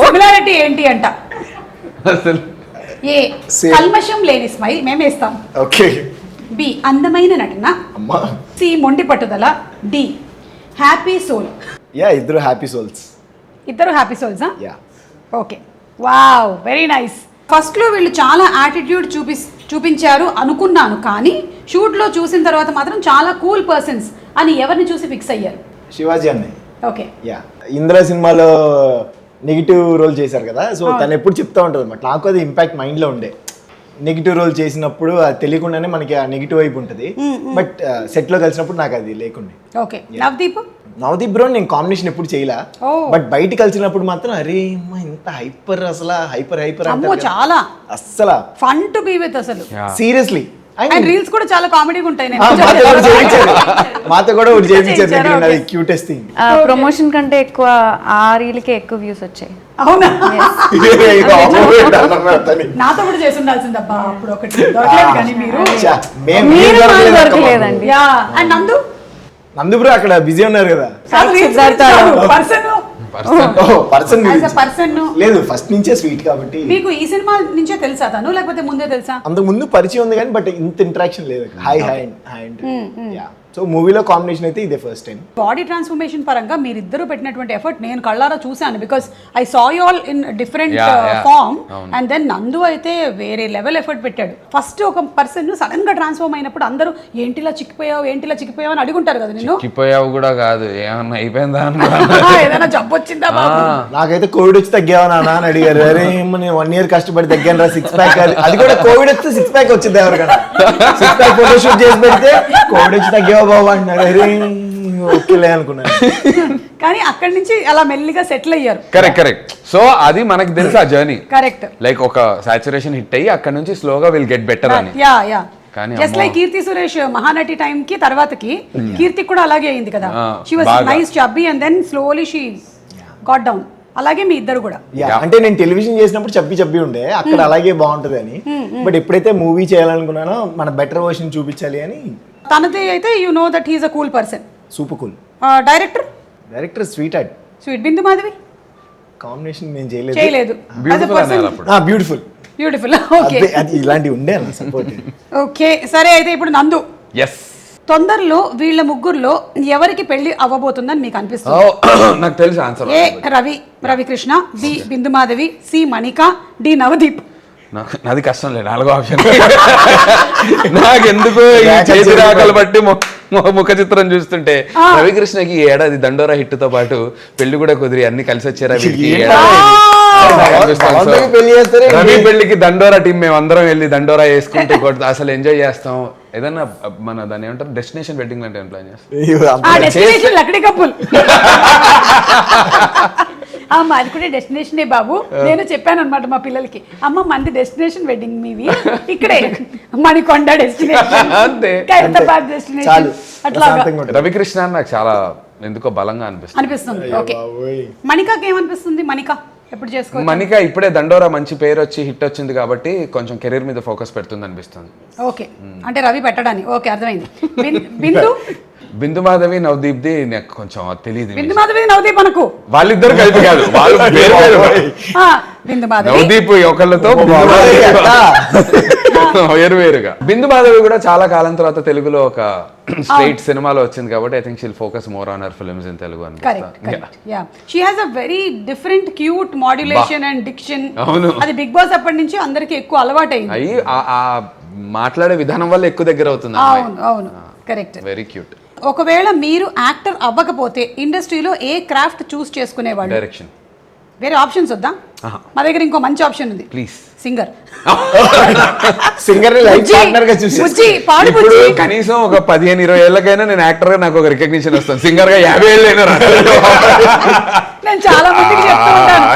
[SPEAKER 3] సిమిలారిటీ ఏంటి అంట? ఏ కల్మషం లేని స్మైల్ మేమేస్తాం.
[SPEAKER 4] ఓకే.
[SPEAKER 3] బి అందమైన నటన. సి మొండి పట్టుదల. D happy soul.
[SPEAKER 4] యా, ఇద్దరు హ్యాపీ సోల్స్.
[SPEAKER 3] ఇద్దరు happy souls.
[SPEAKER 4] Yeah.
[SPEAKER 3] Okay, wow, very nice. First లో వీళ్ళు చాలా యాటిట్యూడ్ చూపించారు అనుకున్నాను, కానీ షూట్ లో చూసిన తర్వాత మాత్రం చాలా కూల్ పర్సన్స్ అని ఎవరిని చూసి ఫిక్స్ అయ్యారు?
[SPEAKER 4] శివాజీ అన్నయ్య.
[SPEAKER 3] ఓకే.
[SPEAKER 4] యా, ఇంద్ర సినిమాలో నెగిటివ్ రోల్ చేశారు కదా, సో తను ఎప్పుడు చెప్తా ఉంటుంది అన్నమాట. నాకు అది ఇంపాక్ట్ మైండ్ లో ఉండే. నెగిటివ్ రోల్ చేసినప్పుడు అది తెలియకుండానే మనకి ఆ నెగిటివ్ వైపు ఉంటుంది, బట్ సెట్ లో కలిసినప్పుడు నాకు అది లేకుండే.
[SPEAKER 3] ఓకే. నవదీప్
[SPEAKER 4] బ్రో నేను కాంబినేషన్ ఎప్పుడు చేయలే, బట్ బయట కలిసినప్పుడు మాత్రం అరే ఇంత హైపర్, అసలు హైపర్
[SPEAKER 3] చాలా
[SPEAKER 4] అస్సలు
[SPEAKER 3] ఫన్ టు బి విత్ అసలు
[SPEAKER 4] సీరియస్లీ.
[SPEAKER 3] అండ్ రీల్స్ కూడా చాలా కామెడీగా ఉంటాయి.
[SPEAKER 4] మాతో కూడా ఒకటి చేయించారు, అది క్యూటెస్ట్ థింగ్.
[SPEAKER 2] ప్రమోషన్ కంటే ఎక్కువ ఆ రీల్ కే ఎక్కువ వ్యూస్ వచ్చాయి.
[SPEAKER 3] అవునా? నాతో కూడా చేసి ఉండాల్సిందబ్బా అప్పుడు, ఒకటి దొరకలేదు కానీ మీరు దొరకలేదండి. అండ్
[SPEAKER 4] నందు బ్రో అక్కడ బిజీ ఉన్నారు కదా.
[SPEAKER 3] పర్సన్
[SPEAKER 4] లేదు, ఫస్ట్ నుంచే స్వీట్ కాబట్టి.
[SPEAKER 3] మీకు ఈ సినిమా నుంచే తెలుసా తను, లేకపోతే ముందే తెలుసా?
[SPEAKER 4] అంతకు ముందు పరిచయం ఉంది కానీ బట్ ఇంత ఇంటరాక్షన్ లేదు. Hi hi hi. సో మూవీలో కాంబినేషన్ అయితే ఇదే ఫస్ట్ టైం.
[SPEAKER 3] బాడీ ట్రాన్స్ఫర్మేషన్ పరంగా మీరిద్దరూ పెట్టినటువంటి ఎఫర్ట్ నేను కళ్ళారా చూశాను. Because I saw you all in different form and then Nandu అయితే వేరే లెవెల్ ఎఫర్ట్ పెట్టాడు. ఫస్ట్ ఒక పర్సన్ సడన్ గా ట్రాన్స్ఫార్మ్ అయినప్పుడు అందరూ ఏంటిలా చిక్కిపోయావు అని అడుగుంటారు కదా. నేను
[SPEAKER 1] చిక్కిపోయావు కూడా కాదు, ఏమన్నా అయిపోయిందా
[SPEAKER 3] ఏదైనా జబ్బు వచ్చిందా బాబు?
[SPEAKER 4] నాకైతే కోవిడ్ వచ్చి తగ్గావా నాన్న అని అడిగారు. అరే నేను 1 year కష్టపడి తగ్గాను రా 6 pack. అది కూడా కోవిడ్ వస్తే 6 pack వచ్చింది ఎవరికైనా. 6 pack ఫోటోషూట్ చేసి పెడితే కోవిడ్ వచ్చి తగ్గావా బాబు అంటున్నారు. అరే ఓకేలే అనుకున్నాను.
[SPEAKER 3] కానీ అక్కడి నుంచి అలా మెల్లిగా సెటిల్ అయ్యారు.
[SPEAKER 1] కరెక్ట్. సో అది మనకి తెలుసు ఆ జర్నీ.
[SPEAKER 3] కరెక్ట్.
[SPEAKER 1] లైక్ ఒక సాచురేషన్ హిట్ అయ్యి అక్కడ నుంచి స్లోగా విల్ గెట్ బెటర్ అని.
[SPEAKER 3] Yeah just like Keerthy Suresh Mahanati time కి తర్వాతకి కీర్తి కూడా అలాగే అయింది కదా. She was nice chubby and then slowly she got down. అలాగే మీ ఇద్దరు కూడా.
[SPEAKER 4] అంటే నేను టెలివిజన్ చేసినప్పుడు చబ్బి ఉండే, అక్కడ అలాగే బాగుంటది అని. బట్ ఎప్పుడైతే మూవీ చేయాలనుకున్నానో మన బెటర్ వర్షన్ చూపించాలి అని.
[SPEAKER 3] తనది అయితే you know that he's a cool person.
[SPEAKER 4] Super cool.
[SPEAKER 3] Director
[SPEAKER 4] sweet
[SPEAKER 3] Bindu Madhavi
[SPEAKER 4] combination నేను చేయలేదు.
[SPEAKER 3] Beautiful okay.
[SPEAKER 4] అది ఇలాంటివి ఉండే అన్న సపోర్ట్.
[SPEAKER 3] ఓకే సరే అయితే ఇప్పుడు నందు,
[SPEAKER 1] yes
[SPEAKER 3] తొందరలో వీళ్ళ ముగ్గురులో ఎవరికి పెళ్లి అవ్వబోతుందని మీకు అనిపిస్తుంది?
[SPEAKER 1] నాకు తెలుసు ఆన్సర్.
[SPEAKER 3] ఏ రవికృష్ణ, బి బిందు మాధవి, సి మణిక, డి నవదీప్.
[SPEAKER 1] నాది కష్టం లేదు, 4వ ఆప్షన్. నాకెందుకు చేతి రాకలు బట్టి ముఖ చిత్రం చూస్తుంటే రవికృష్ణకి ఈ ఏడాది దండోరా హిట్ తో పాటు పెళ్లి కూడా కుదిరి అన్ని కలిసి వచ్చారా వీడికి. రవి పెళ్లికి దండోరా టీం మేము అందరం వెళ్ళి దండోరా వేసుకుంటూ అసలు ఎంజాయ్ చేస్తాం. ఏదన్నా మన దాన్ని ఏమంటారు డెస్టినేషన్ వెడ్డింగ్ అంటే ఏం ప్లాన్ చేస్తాం?
[SPEAKER 3] అది కూడా డెస్టినేషనే బాబు. నేను చెప్పాను అనమాట మా పిల్లలకి, అమ్మ మంది డెస్టినేషన్ వెడ్డింగ్ మీవి ఇక్కడే మణికొండ డెస్టినేషన్, హైదరాబాద్ డెస్టినేషన్ అట్లాగా.
[SPEAKER 1] రవికృష్ణ నాకు చాలా ఎందుకో బలంగా
[SPEAKER 3] అనిపిస్తుంది. ఓకే మణికకి ఏమనిపిస్తుంది? మణిక ఎప్పుడు చేసుకో?
[SPEAKER 1] మణిక ఇప్పుడే దండోరా మంచి పేరు వచ్చి హిట్ వచ్చింది కాబట్టి కొంచెం కెరీర్ మీద ఫోకస్ పెడుతుంది అనిపిస్తుంది.
[SPEAKER 3] ఓకే అంటే రవి పెట్టడానికి. ఓకే అర్థమైంది.
[SPEAKER 1] బిందు మాధవి నవదీప్ ది నాకు కొంచెం తెలియదు.
[SPEAKER 3] బిందు మాధవి నవదీప్ అనుకో,
[SPEAKER 1] వాళ్ళిద్దరు కలిపి కాదు, వాళ్ళు నవదీప్ ఒకళ్ళతో వేరువేరుగా. బిందు మాధవి కూడా చాలా కాలం తర్వాత తెలుగులో ఒక స్ట్రైట్ సినిమాలో వచ్చింది కాబట్టి I think she'll focus more on her films in Telugu అనిపిస్తుంది.
[SPEAKER 3] She has a very different cute modulation and diction. అది బిగ్ బాస్ అప్పటి నుంచి అందరికి ఎక్కువ అలవాటైంది.
[SPEAKER 1] అయ్యి ఆ మాట్లాడే విధానం వల్ల ఎక్కువ దగ్గర అవుతుంది.
[SPEAKER 3] అవును కరెక్ట్,
[SPEAKER 1] వెరీ క్యూట్.
[SPEAKER 3] ఒకవేళ మీరు యాక్టర్ అవ్వకపోతే ఇండస్ట్రీలో ఏ క్రాఫ్ట్ చూస్ చేసుకునేవాళ్ళు?
[SPEAKER 1] డైరెక్షన్.
[SPEAKER 3] వేరే ఆప్షన్స్ వద్దా? మా దగ్గర ఇంకో మంచి ఆప్షన్ ఉంది,
[SPEAKER 1] ప్లీజ్.
[SPEAKER 3] సింగర్.
[SPEAKER 1] ఇప్పుడు కనీసం ఒక 15-20 ఏళ్ళకైనా నేను యాక్టర్ గా నాకు ఒక రికగ్నిషన్ వస్తుంది. సింగర్ గా 50 ఏళ్ళు
[SPEAKER 3] నేను చాలా మందికి చెప్తూ ఉంటాను.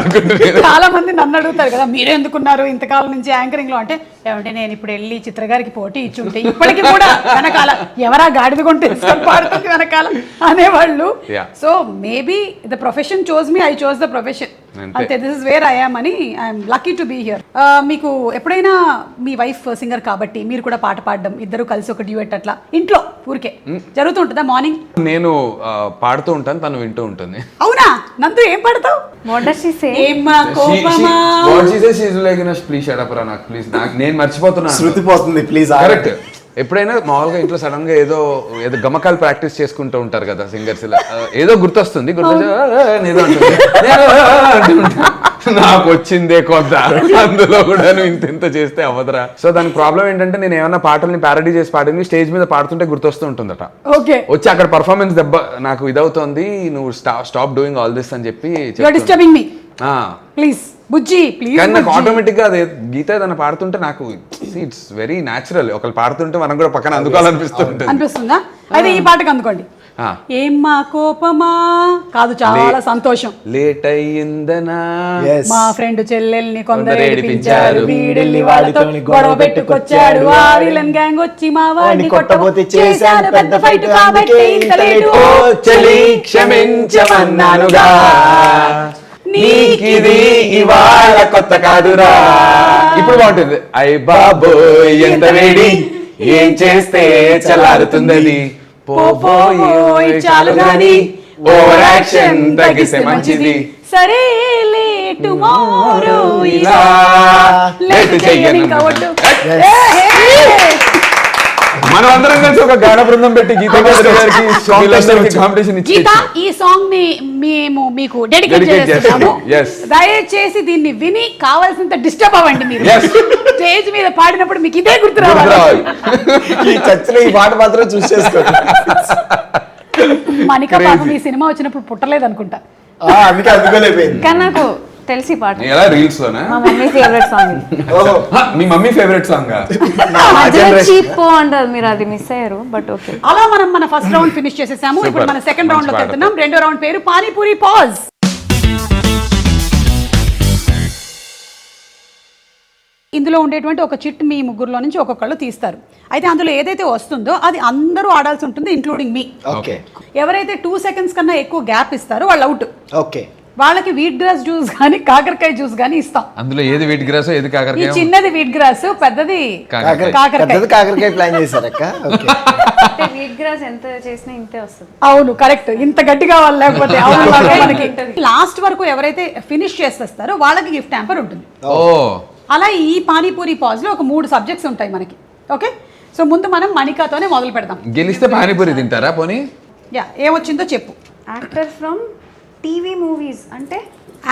[SPEAKER 3] చాలా మంది నన్ను అడుగుతారు కదా, మీరే ఎందుకున్నారు ఇంతకాలం నుంచి యాంకరింగ్ లో అంటే, ఏమంటే నేను ఇప్పుడు వెళ్ళి చిత్ర గారికి పోటీ ఇచ్చుంటే ఇప్పటికి కూడా వెనకాల ఎవరా గాడిద కొంటే పాడుతుంది వెనకాల అనేవాళ్ళు. So maybe the profession chose me, I chose the profession. అంతే, this is where I am అని I'm lucky to be here. మీకు ఎప్పుడైనా మీ వైఫ్ సింగర్ కాబట్టి మీరు కూడా పాట పాడడం, ఇద్దరు కలిసి ఒక డ్యూయట్ అట్లా ఇంట్లో ఊరికే జరుగుతుంటుందా? మార్నింగ్ నేను పాడుతూ ఉంటాను, తను వింటూ ఉంటుంది. అవునా? నందు ఏం పాడతావు? నేను మర్చిపోతున్నా, శృతి పోతుంది ప్లీజ్. కరెక్ట్. ఎప్పుడైనా మామూలుగా ఇంట్లో సడన్ గా ఏదో గమకాలు ప్రాక్టీస్ చేసుకుంటూ ఉంటారు కదా సింగర్స్, ఇలా ఏదో గుర్తొస్తుంది, ఏదో నాకు వచ్చిందే కొంత, అందులో కూడా ఇంత చేస్తే అవ్వదురా. సో దానికి ప్రాబ్లం ఏంటంటే నేను ఏమన్నా పాటల్ని ప్యారడీ చేసి పాడింది స్టేజ్ మీద పాడుతుంటే గుర్తొస్తూ ఉంటుందట. వచ్చి అక్కడ పర్ఫార్మెన్స్ దెబ్బ నాకు ఇదవుతోంది, నువ్వు స్టాప్ డూయింగ్ ఆల్ దిస్ అని చెప్పి ప్లీజ్ బుజ్జి ప్లీజ్. కానీ నాకు ఆటోమేటిక్ గా అదే గీత ఏదైనా పాడుతుంటే నాకు ఇట్స్ వెరీ న్యాచురల్, ఒకళ్ళు పాడుతుంటే మనం కూడా పక్కన అందుకోవాలనిపిస్తుంటుంది. అనిపిస్తుందా? అయితే ఈ పాటకు అందుకోండి. ఏమ్మా కోపమా కాదు, చాలా సంతోషం. లేట్ అయ్యిందనా మా ఫ్రెండ్ చెల్లెల్ని కొందరు ఏడిపించారు, వీడెళ్ళి వాళ్ళతో గొడవ పెట్టుకొచ్చాడు, ఆ విలన్ గ్యాంగ్ వచ్చి మా వాడిని కొట్టబోతే చేశాను పెద్ద ఫైట్ కాబట్టి ఇంత లేటు. చెలి క్షమించమన్నానుగా, నీకిది ఇవాళ కొత్త కాదురా. ఇప్పుడు బాగుంటుంది. అయ్ బాబోయ్ ఎంత వేడి, ఏం చేస్తే చల్లారుతుంది అది, పోపోయ్ చాలు గాని ఓవర్ యాక్షన్ తగ్గిస్తే మంచిది, సరే టుమారో ఇలా లేట్ చెయ్యను.
[SPEAKER 1] మనం అందరం కలిసి ఒక గాన బృందం పెట్టి గీతా గారి గారికి వీళ్ళందరికీ కాంపిటీషన్ ఇచ్చి
[SPEAKER 3] గీత ఈ సాంగ్ ని మేము మీకు డెడికేట్
[SPEAKER 1] Dedicate
[SPEAKER 3] చేస్తున్నాము.
[SPEAKER 1] చేస్తున్నాము. Yes.
[SPEAKER 3] దయచేసి దీన్ని విని కావాల్సినంత డిస్టర్బ్ అవ్వండి మీరు.
[SPEAKER 1] Yes.
[SPEAKER 3] స్టేజ్ మీద పాడినప్పుడు మీకు ఇదే గుర్తు రావాలి.
[SPEAKER 1] రావాలి.
[SPEAKER 4] ఈ చర్చలో ఈ పాట మాత్రం చూస్ చేసుకోండి.
[SPEAKER 3] మనిక పాపం ఈ సినిమా వచ్చినప్పుడు పుట్టలేదు అనుకుంటా.
[SPEAKER 4] అందుకే అందుకోలేకపోయింది.
[SPEAKER 2] కానీ నాకు తెలిసి పాట
[SPEAKER 1] ఎలా రీల్స్ లోనా
[SPEAKER 2] మా మమ్మీ ఫేవరెట్ సాంగ్
[SPEAKER 4] ఓహో,
[SPEAKER 1] మీ మమ్మీ ఫేవరెట్ సాంగ్
[SPEAKER 2] చీప్ అంటారు మీరు, అది మిస్ అయ్యారు బట్ ఓకే.
[SPEAKER 3] అలా మనం మన ఫస్ట్ రౌండ్ ఫినిష్ చేసేసాము. ఇప్పుడు మన సెకండ్ రౌండ్ లోకి వెళ్తున్నాం. రెండో రౌండ్ పేరు పానీపూరి పాజ్. ఇందులో ఉండేటువంటి ఒక చిట్ మీ ముగ్గురులో నుంచి ఒక్కొక్కళ్ళు తీస్తారు. అయితే అందులో ఏదైతే వస్తుందో అది అందరూ ఆడాల్సి ఉంటుంది, ఇంక్లూడింగ్ మీ.
[SPEAKER 4] ఓకే
[SPEAKER 3] ఎవరైతే 2 seconds కన్నా ఎక్కువ గ్యాప్ ఇస్తారో వాళ్ళు అవుట్.
[SPEAKER 4] ఓకే.
[SPEAKER 3] వాళ్ళకి వీట్ గ్రాస్ జ్యూస్ కానీ కాకరకాయ జ్యూస్ కానీ ఇస్తాం.
[SPEAKER 1] అందులో ఏది వీటి గ్రాస్ ఏది
[SPEAKER 3] ఈ
[SPEAKER 1] కాకరకాయ
[SPEAKER 3] చిన్నది వీట్ గ్రాస్, పెద్దది కాకరకాయ.
[SPEAKER 4] పెద్దది కాకరకాయ ప్లాన్ చేశారక్క. ఓకే.
[SPEAKER 2] అంటే వీట్ గ్రాస్ ఎంత చేసినా ఇంతే వస్తుంది.
[SPEAKER 3] అవును కరెక్ట్. ఇంత గట్టి కావాలి లేకపోతే అవును లాగా మనకి. లాస్ట్ వరకు ఎవరైతే ఫినిష్ చేసేస్తారో వాళ్ళకి గిఫ్ట్ హ్యాంపర్ ఉంటుంది.
[SPEAKER 1] ఓ
[SPEAKER 3] అలా ఈ పానీపూరి పాజ్ లో ఒక 3 సబ్జెక్ట్స్ ఉంటాయి మనకి. ఓకే, సో ముందు మనం మణికాతోనే మొదలు పెడదాం.
[SPEAKER 1] గెలిస్తే పానీపూరి తింటారా పోనీ?
[SPEAKER 3] యా, ఏమొచ్చిందో చెప్పు.
[SPEAKER 2] యాక్టర్ ఫ్రమ్ టీవీ మూవీస్ అంటే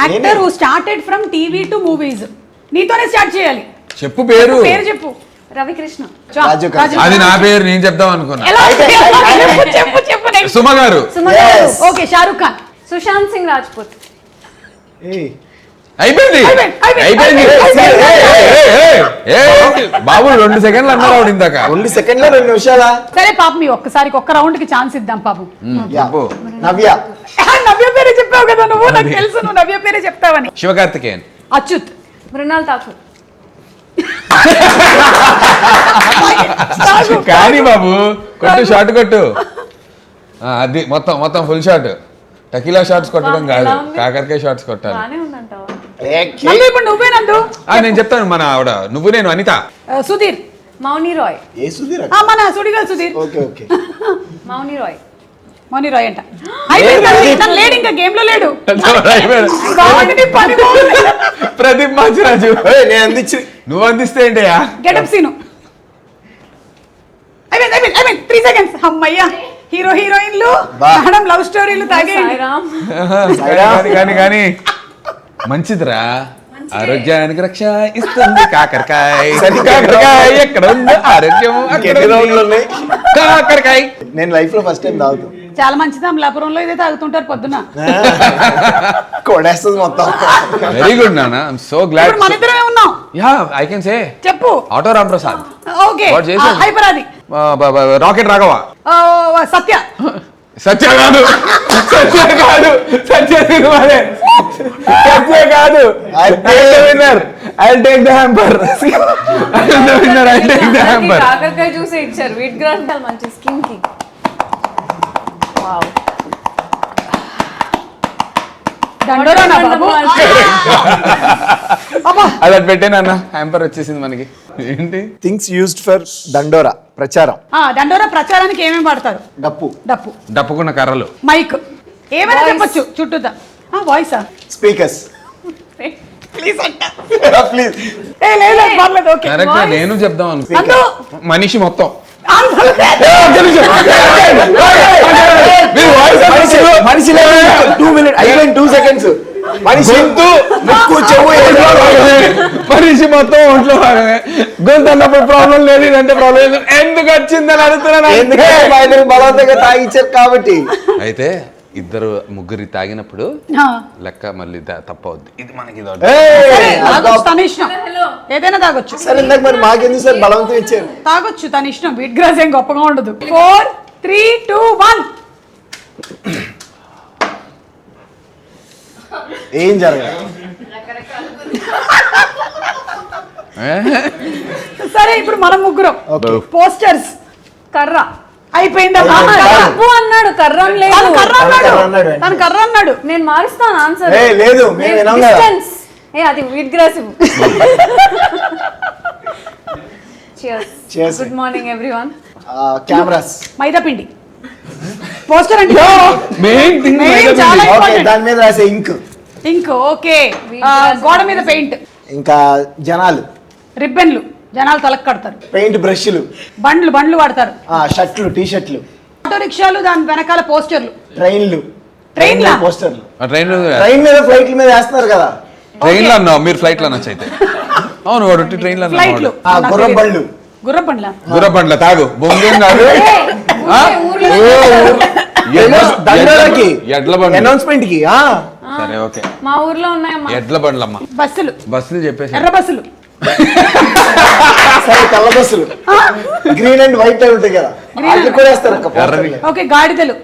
[SPEAKER 3] actor who started from TV to movies. నీతోనే స్టార్ట్ చేయాలి.
[SPEAKER 1] చెప్పు పేరు.
[SPEAKER 3] పేరు చెప్పు.
[SPEAKER 2] రవికృష్ణ.
[SPEAKER 4] రాజు కాదు.
[SPEAKER 1] అది నా పేరు, నేను చెప్దాం అనుకున్నా.
[SPEAKER 3] ఎలా? చెప్పు చెప్పు చెప్పు next.
[SPEAKER 1] సుమ గారు.
[SPEAKER 2] సుమ గారు.
[SPEAKER 4] Yes.
[SPEAKER 3] ఓకే, షారుఖ్ ఖాన్.
[SPEAKER 2] సుశాంత్ సింగ్ రాజ్పూత్.
[SPEAKER 4] ఏయ్,
[SPEAKER 1] అయిపోయింది
[SPEAKER 3] అయిపోయింది.
[SPEAKER 1] అయిపోయింది. బాబు 2 సెకండ్లు అన్నారు ఆవిడ ఇందాక.
[SPEAKER 4] 2 సెకండ్ల 2 నిమిషాలా?
[SPEAKER 3] సరే పాపం, మీ ఒక్కసారికి ఒక్క రౌండ్ కి ఛాన్స్ ఇద్దాం పాపం.
[SPEAKER 4] యా.
[SPEAKER 1] చెప్పు.
[SPEAKER 4] నవ్య.
[SPEAKER 3] నవ్య పేరే చెప్పావు కదా నువ్వు, నాకు తెలుసు నువ్వు నవ్య పేరే చెప్తావని.
[SPEAKER 1] శివకార్తికేయన్.
[SPEAKER 3] అచ్యుత్.
[SPEAKER 2] మృణాల్ ఠాకూర్.
[SPEAKER 1] కానీ బాబు కొట్టు, షాట్ కొట్టు. అది మొత్తం మొత్తం ఫుల్ షాట్. టకీలా షాట్స్ కొట్టడం కాదు,
[SPEAKER 2] ఎలా ఉంది?
[SPEAKER 1] కాకరకాయ షాట్స్ కొట్టాలి.
[SPEAKER 2] బానే ఉందంటావా?
[SPEAKER 3] నందు, ఇప్పుడు నువ్వే నందు.
[SPEAKER 1] నేను చెప్తాను. మన ఆవిడ నువ్వు నేను అనిత.
[SPEAKER 3] సుధీర్.
[SPEAKER 2] మౌని రాయ్.
[SPEAKER 4] ఏ సుధీర్?
[SPEAKER 3] మన సుడిగల్ సుధీర్.
[SPEAKER 4] Okay okay.
[SPEAKER 2] మౌని రాయ్.
[SPEAKER 3] మౌని రాయ్ అంట. తను లేడు, ఇంకా గేమ్ లో లేడు. బాగుంది, పని బాగుంది.
[SPEAKER 1] ప్రదీప్ మాచిరాజు.
[SPEAKER 4] నేను అందించి
[SPEAKER 1] నువ్వు అందిస్తే ఏంటయ్యా?
[SPEAKER 3] Getup scene. 3 seconds. అమ్మయ్యా, హీరో హీరోయిన్లు
[SPEAKER 4] బా.
[SPEAKER 3] మేడం లవ్ స్టోరీలు తాగేయండి.
[SPEAKER 2] సాయిరామ్.
[SPEAKER 1] కానీ కానీ మంచిదిరా, ఆరోగ్యానికి రక్ష ఇస్తుంది కాకరకాయ. కాకరకాయ ఎక్కడ ఉంది, ఆరోగ్యం అక్కడ
[SPEAKER 4] ఎన్ని రౌండ్లు
[SPEAKER 1] ఉంది.
[SPEAKER 4] ఉన్నాయి?
[SPEAKER 1] కాకరకాయ.
[SPEAKER 4] నేను లైఫ్ లో ఫస్ట్ టైం తాగుతాను.
[SPEAKER 3] చాలా మంచిది. అమలాపురంలో ఇదే తాగుతుంటారు పొద్దున.
[SPEAKER 4] కొడేస్తుంది మొత్తం.
[SPEAKER 1] వెరీ గుడ్ నాన్న, ఐఎమ్ సో గ్లాడ్.
[SPEAKER 3] ఇప్పుడు మన ఇద్దరమే ఉన్నాం.
[SPEAKER 1] యా ఐ కెన్ సే
[SPEAKER 3] చెప్పు.
[SPEAKER 1] Auto Ram Prasad.
[SPEAKER 3] Okay,
[SPEAKER 1] What చేశాడు?
[SPEAKER 3] హైపరాది.
[SPEAKER 1] రాకెట్ రాఘవ.
[SPEAKER 3] సత్య.
[SPEAKER 1] సత్య కాదు, సత్య కాదు, సత్య సినిమానే. సత్య కాదు. Winner I take the hamper. Winner I take the hamper.
[SPEAKER 2] కాకరకాయ జ్యూస్ ఇచ్చారు. వీట్ గ్రాస్ మంచి స్కిన్ కి. వావ్.
[SPEAKER 3] దండోరానా బాబు? అబ్బా.
[SPEAKER 1] అది అటు పెట్టేనన్న, హ్యాంపర్ వచ్చేసింది మనకి. ఏంటి?
[SPEAKER 4] థింగ్స్ యూజ్డ్ ఫర్ దండోరా, ప్రచారం.
[SPEAKER 3] దండోరా ప్రచారానికి ఏమేమి వాడతారు?
[SPEAKER 4] డప్పు.
[SPEAKER 3] డప్పు,
[SPEAKER 1] డప్పుకున్న కర్రలు,
[SPEAKER 3] మైక్, ఏమైనా చెప్పొచ్చు. చుట్టూతా వాయిసా?
[SPEAKER 4] స్పీకర్స్.
[SPEAKER 3] ప్లీజ్ అంట.
[SPEAKER 4] ప్లీజ్.
[SPEAKER 3] లేదు పర్లేదు. Okay,
[SPEAKER 1] correct. నేను చెప్దాం అనుకో.
[SPEAKER 3] నందు.
[SPEAKER 1] మనిషి మొత్తం.
[SPEAKER 4] మనిషి 2 minutes అయిపోయింది. 2 seconds. మనిషి
[SPEAKER 1] గొంతు,
[SPEAKER 4] ముక్కు, చెవు,
[SPEAKER 1] మనిషి మొత్తం ఒంట్లో భాగమే. గొంతు అన్నప్పుడు ప్రాబ్లం లేదు, ఇదంటే ప్రాబ్లం లేదు. ఎందుకు వచ్చిందని అడుగుతున్నాను.
[SPEAKER 4] ఎందుకంటే బయటకు బలవంతంగా తాగిచ్చారు కాబట్టి.
[SPEAKER 1] అయితే ముగ్గురి తాగినప్పుడు లెక్క మళ్ళీ తప్పవుద్ది. ఇది మనకి ఇది
[SPEAKER 3] సరే,
[SPEAKER 4] ఏయ్,
[SPEAKER 3] తాగొచ్చు తన ఇష్టం. ఏదైనా తాగొచ్చు.
[SPEAKER 4] సరే ఇందాక మరి మాకెందుకు సార్ బలవంతం ఇచ్చారు?
[SPEAKER 3] తాగొచ్చు తన ఇష్టం. వీట్ గ్రాస్ ఏం గొప్పగా ఉండదు. 4 3 2 1.
[SPEAKER 4] ఏం జరగదు.
[SPEAKER 3] సరే, ఇప్పుడు మనం ముగ్గురం
[SPEAKER 4] ఓకే.
[SPEAKER 3] పోస్టర్స్.
[SPEAKER 2] కర్ర.
[SPEAKER 3] అయిపోయిందమ్మా.
[SPEAKER 2] తప్పు అన్నాడు, కర్ర అని లేదు.
[SPEAKER 3] తను కర్ర అన్నాడు.
[SPEAKER 4] కర్ర అన్నాడు.
[SPEAKER 3] తను కర్ర అన్నాడు.
[SPEAKER 2] నేను మారుస్తాను ఆన్సర్.
[SPEAKER 4] ఏ లేదు, మేము వినాం కదా.
[SPEAKER 2] డిస్టెన్స్. అది wheat grass.
[SPEAKER 4] Cheers.
[SPEAKER 2] Good morning everyone.
[SPEAKER 4] Cameras.
[SPEAKER 3] Maida పిండి. పోస్టర్ అంటే
[SPEAKER 1] మెయిన్ థింగ్.
[SPEAKER 3] Main చాలా
[SPEAKER 4] ఓకే,
[SPEAKER 3] important.
[SPEAKER 4] దాని మీద రాసే ఇంక్.
[SPEAKER 3] ఇంక్. ఓకే, గోడ మీద పెయింట్.
[SPEAKER 4] ఇంకా జనాలు.
[SPEAKER 3] రిబ్బన్లు. జనాలు తలకు కడతారు.
[SPEAKER 4] పెయింట్ బ్రష్లు,
[SPEAKER 3] బండ్లు వాడతారు,
[SPEAKER 4] షర్ట్లు, టీ షర్ట్లు,
[SPEAKER 3] ఆటో రిక్షాలు, దాని వెనకాల పోస్టర్లు,
[SPEAKER 4] ట్రైన్లు,
[SPEAKER 3] ట్రైన్లా?
[SPEAKER 4] పోస్టర్లు,
[SPEAKER 1] ట్రైన్
[SPEAKER 4] మీద ఫ్లైట్ల మీద వేస్తున్నారు కదా.
[SPEAKER 1] ట్రైన్లో అన్నావు మీరు, ఫ్లైట్లో అనొచ్చు అయితే. అవును వాడు ట్రైన్లో
[SPEAKER 3] ఫ్లైట్లు,
[SPEAKER 4] గుర్రం బండ్లు,
[SPEAKER 3] గుర్రబండ్ల
[SPEAKER 1] తాగు బొంగేం కాదు.
[SPEAKER 4] దండలకి,
[SPEAKER 1] ఎడ్ల బండ్లు
[SPEAKER 4] అనౌన్స్మెంట్ కి.
[SPEAKER 1] సరే ఓకే,
[SPEAKER 2] మా ఊర్లో ఉన్నాయమ్మా
[SPEAKER 1] ఎడ్ల బండ్లమ్మా.
[SPEAKER 3] బస్సులు
[SPEAKER 1] చెప్పేసి
[SPEAKER 3] ఎర్ర బస్సులు,
[SPEAKER 4] సరే తెల్ల బస్సులు, గ్రీన్ అండ్ వైట్ అవి ఉంటాయి కదా, అది కూడా వేస్తారు అక్క పోస్టర్లు.
[SPEAKER 3] ఓకే గాడిదలు,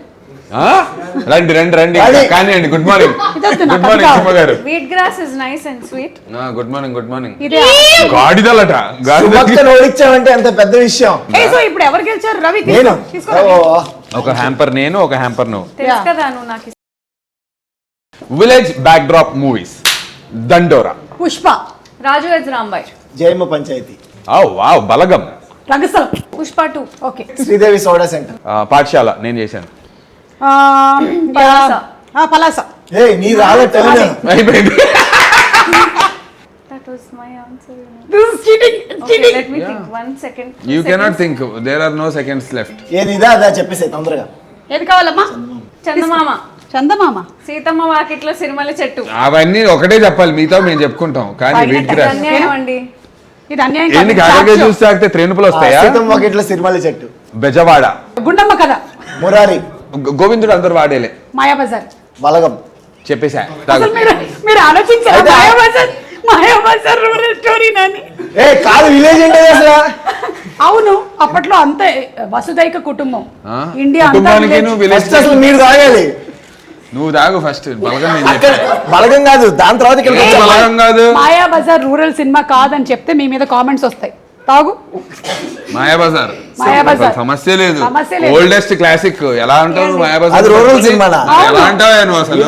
[SPEAKER 1] రండి కానివ్వండి. గుడ్ మార్నింగ్ సుమ గారు.
[SPEAKER 2] Wheat grass is nice and sweet.
[SPEAKER 1] Good morning.
[SPEAKER 3] ఇదే.
[SPEAKER 1] గాడిదలట,
[SPEAKER 4] సుమక్కను ఓడించామంటే అంత పెద్ద విషయం.
[SPEAKER 3] సో ఇప్పుడు ఎవరు గెలిచారు? రవి
[SPEAKER 4] నేను.
[SPEAKER 1] ఒక హ్యాంపర్ నేను, ఒక హ్యాంపర్ నువ్వు.
[SPEAKER 2] తెలుసు కదా నువ్వు నాకు.
[SPEAKER 1] Village back drop movies, Dandora,
[SPEAKER 3] Pushpa,
[SPEAKER 2] Raju weds Rambai,
[SPEAKER 4] Jayamma Panchayathi,
[SPEAKER 1] wow Balagam,
[SPEAKER 3] Rangasthalam,
[SPEAKER 2] Pushpa 2.
[SPEAKER 3] Okay,
[SPEAKER 4] Sridevi soda centre,
[SPEAKER 1] Pathashala నేను చేశాను.
[SPEAKER 3] పలాస.
[SPEAKER 4] నీ రాలే
[SPEAKER 1] అయిపోయింది.
[SPEAKER 2] That was my answer.
[SPEAKER 3] This is cheating.
[SPEAKER 2] Okay, let me think. 1 second.
[SPEAKER 1] You cannot think. There are no seconds left.
[SPEAKER 4] ఏది ఇదా అదా చెప్పేసి తొందరగా.
[SPEAKER 3] ఏది కావాలమ్మా? చందమామ,
[SPEAKER 2] సీతమ్మ వాకిట్లో సిరిమల్ల చెట్టు.
[SPEAKER 1] అవన్నీ ఒకటే చెప్పాలి, మిగతా మేము చెప్పుకుంటాం. కానీ వీట్ గ్రాస్
[SPEAKER 2] అన్యాయం అండి.
[SPEAKER 3] ఇది అన్యాయం కాదు.
[SPEAKER 1] ఏంటి కాకరకాయ జ్యూస్ తాగితే త్రేనుపులు వస్తాయా?
[SPEAKER 4] సీతమ్మ వాకిట్లో సిరిమల్ల చెట్టు,
[SPEAKER 1] బెజవాడ,
[SPEAKER 3] గుండమ్మ కథ,
[SPEAKER 4] మురారి,
[SPEAKER 1] గోవిందుడు అందరు వాడేలే,
[SPEAKER 3] మాయాబజార్,
[SPEAKER 4] బలగం.
[SPEAKER 1] చెప్పేసా.
[SPEAKER 3] మీరు ఆలోచించారా? Mayabazar rural story Nani.
[SPEAKER 4] కాదు విలేజ్ అంటే అసలు.
[SPEAKER 3] అవును, అప్పట్లో అంతే వసుదైక కుటుంబం. ఇండియా
[SPEAKER 1] కుటుంబానికి
[SPEAKER 4] అసలు మీరు తాగాలి.
[SPEAKER 1] నువ్వు తాగు ఫస్ట్.
[SPEAKER 4] బలగం కాదు, దాని తర్వాత
[SPEAKER 1] బలగం కాదు.
[SPEAKER 3] మాయాబజార్ రూరల్ సినిమా కాదని చెప్తే మీ మీద కామెంట్స్ వస్తాయి. తాగు.
[SPEAKER 1] మాయాబజార్ సమస్య లేదు,
[SPEAKER 3] సమస్య లేదు.
[SPEAKER 1] Oldest classic. ఎలా అంటావు మాయాబజార్?
[SPEAKER 4] అది రూరల్ సినిమానా?
[SPEAKER 1] ఎలా అంటావు నువ్వు అసలు?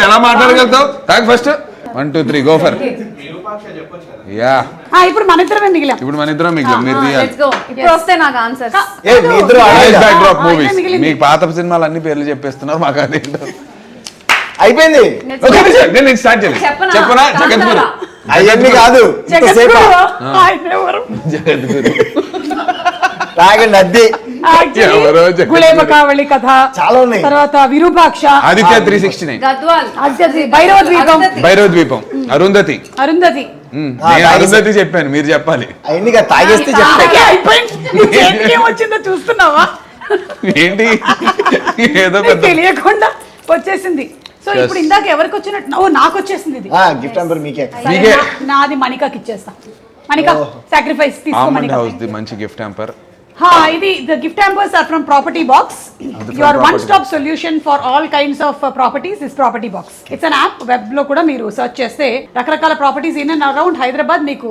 [SPEAKER 1] ఎలా మాట్లాడగలుగుతావు? తాగు ఫస్ట్. 1 2 3 go for. యా,
[SPEAKER 3] ఇప్పుడు మన ఇద్దరమే మిగిలాం.
[SPEAKER 1] మీరు
[SPEAKER 2] Let's go. ఇప్పుడు వస్తే నాకు ఆన్సర్స్.
[SPEAKER 1] Back drop movies. మీకు పాత సినిమాలు అన్ని పేర్లు చెప్పేస్తున్నారు, మాకు అదేంటో
[SPEAKER 4] అయిపోయింది.
[SPEAKER 1] నేను స్టార్ట్ చేయలేదు. చెప్పనా? జగద్గురు.
[SPEAKER 4] అవన్నీ కాదు, తాగండి. అద్దె
[SPEAKER 3] గులేబకావళి కథ
[SPEAKER 4] చాలా ఉన్నాయి.
[SPEAKER 3] తర్వాత విరూపాక్ష,
[SPEAKER 1] ఆదిత్య 369,
[SPEAKER 2] గద్వాల్,
[SPEAKER 3] భైరవ ద్వీపం,
[SPEAKER 1] అరుంధతి. నేను అరుంధతి చెప్పాను, మీరు చెప్పాలి.
[SPEAKER 4] అవన్నీ తాగేస్తే
[SPEAKER 3] వచ్చిందో చూస్తున్నావా?
[SPEAKER 1] ఏంటి ఏదో
[SPEAKER 3] తెలియకుండా వచ్చేసింది. సో ఇప్పుడు ఇందాక ఎవరికి వచ్చినట్టు నాకు వచ్చేసింది. ఇది
[SPEAKER 4] గిఫ్ట్ నెంబర్ మీకే.
[SPEAKER 3] నాది మణికాకి ఇచ్చేస్తా. మణికా సాక్రిఫైస్ తీసుకో. మణికా
[SPEAKER 1] మంచి గిఫ్ట్ హ్యాంపర్.
[SPEAKER 3] ఇది the gift hampers are from Property Box. Your one stop solution for all kinds of properties is Property Box. It's an app. Web లో కూడా మీరు సెర్చ్ చేస్తే రకరకాల properties in and around Hyderabad మీకు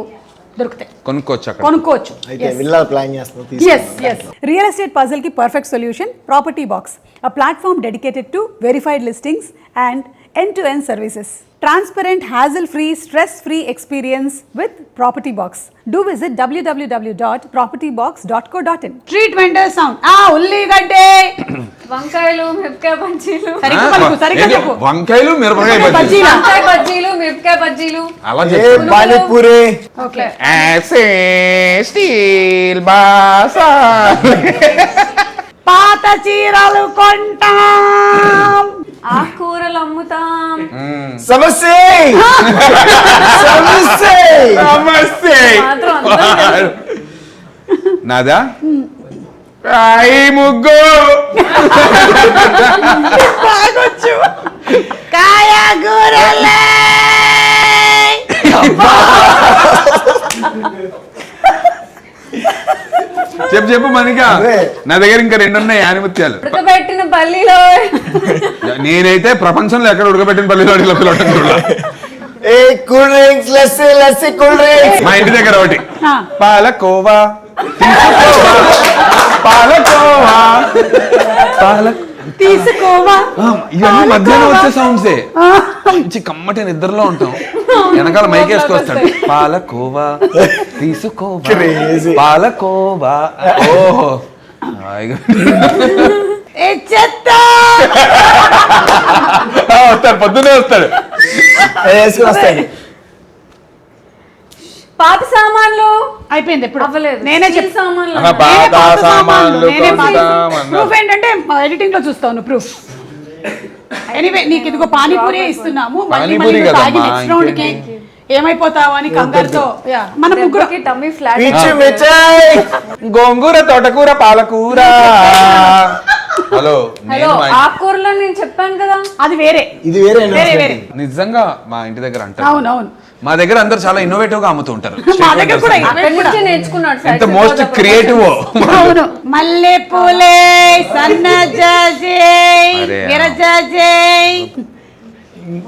[SPEAKER 3] దొరుకుతాయి, కొనుక్కోవచ్చు.
[SPEAKER 4] అయితే విల్లా ప్లాన్ చేస్తాం.
[SPEAKER 3] Yes. Real estate puzzle ki perfect solution, Property Box, a platform dedicated to verified listings and end-to-end services. Transparent, hassle-free, stress-free experience with Property Box. Do visit www.propertybox.co.in. Street vendor sound. ఉల్లిగడ్డే,
[SPEAKER 2] వంకాయలు, మిరపకాయ బజ్జీలు.
[SPEAKER 1] వంకాయలు, మిరపకాయ బజ్జీలు,
[SPEAKER 2] వంకాయ బజ్జీలు, మిరపకాయ బజ్జీలు.
[SPEAKER 1] అలా
[SPEAKER 4] పానీపూరి.
[SPEAKER 3] ఓకే,
[SPEAKER 1] స్టీల్ బాసా,
[SPEAKER 3] పాత చీరలు కొంటాం,
[SPEAKER 2] ఆకుకూరలు అమ్ముతాం.
[SPEAKER 4] సమస్య
[SPEAKER 1] నాదా ముగ్గు
[SPEAKER 3] బాగొచ్చు. కాయగూరలే.
[SPEAKER 1] చెప్పు మనికా. నా దగ్గర ఇంకా 2 ఉన్నాయి ఆనిముత్యాలు.
[SPEAKER 2] ఉడకబెట్టిన పల్లీలో.
[SPEAKER 1] నేనైతే ప్రపంచంలో ఎక్కడ ఉడకబెట్టిన పల్లీలో
[SPEAKER 4] cool drinks, lassi cool drinks.
[SPEAKER 1] మా ఇంటి దగ్గర ఒకటి పాలకోవా, పాలకోవా,
[SPEAKER 3] తీసుకోవా.
[SPEAKER 1] ఇవన్నీ మధ్యాహ్నం వచ్చే సౌండ్సే. మంచి కమ్మటి నిద్రలో ఉంటాం, వెనకాల మైకేసుకొస్తాడు. పాలకోవా తీసుకోవా, పాలకోవా. ఓహో
[SPEAKER 4] వస్తాడు, పొద్దున్నే వస్తాడు.
[SPEAKER 2] పాత సామాన్లు
[SPEAKER 3] అయిపోయింది ఎప్పుడు
[SPEAKER 2] అవ్వలేదు.
[SPEAKER 3] నేనే
[SPEAKER 2] Steel సామాన్లు
[SPEAKER 1] ఆహా, పాత సామాన్లు కొందామన్నా.
[SPEAKER 3] ప్రూఫ్ ఏంటంటే ఎడిటింగ్ లో చూస్తాను ప్రూఫ్. ఎనీవే నీకు ఇదిగో పానీపూరి ఇస్తున్నాము, మళ్ళీ
[SPEAKER 1] పానీపూరి
[SPEAKER 3] మళ్ళీ తాగి
[SPEAKER 1] కదమ్మా,
[SPEAKER 3] నెక్స్ట్ రౌండ్ కి ఏమైపోతావు అని కంగారుతో మన ముగ్గురు
[SPEAKER 2] టమ్మీ ఫ్లాట్
[SPEAKER 4] పిచ్చి మిర్చాయ్.
[SPEAKER 1] గోంగూర తోటకూర పాలకూర. హలో
[SPEAKER 2] హలో ఆకుకూరలో నేను చెప్పాను కదా.
[SPEAKER 3] అది వేరే
[SPEAKER 4] ఇది వేరే
[SPEAKER 3] వేరే వేరే
[SPEAKER 1] నిజంగా మా ఇంటి దగ్గర అంటారు,
[SPEAKER 3] అవునవును
[SPEAKER 1] మా దగ్గర అందరు చాలా ఇన్నోవేటివ్ గా అమ్ముతూ ఉంటారు.
[SPEAKER 3] మా దగ్గర కూడా
[SPEAKER 2] అక్కడి నుంచి నేర్చుకున్నాడు
[SPEAKER 1] ఎంత మోస్ట్ క్రియేటివ్.
[SPEAKER 3] అవును. మల్లె పూలే సన్నజాజే
[SPEAKER 1] అరే.
[SPEAKER 3] విరజాజే.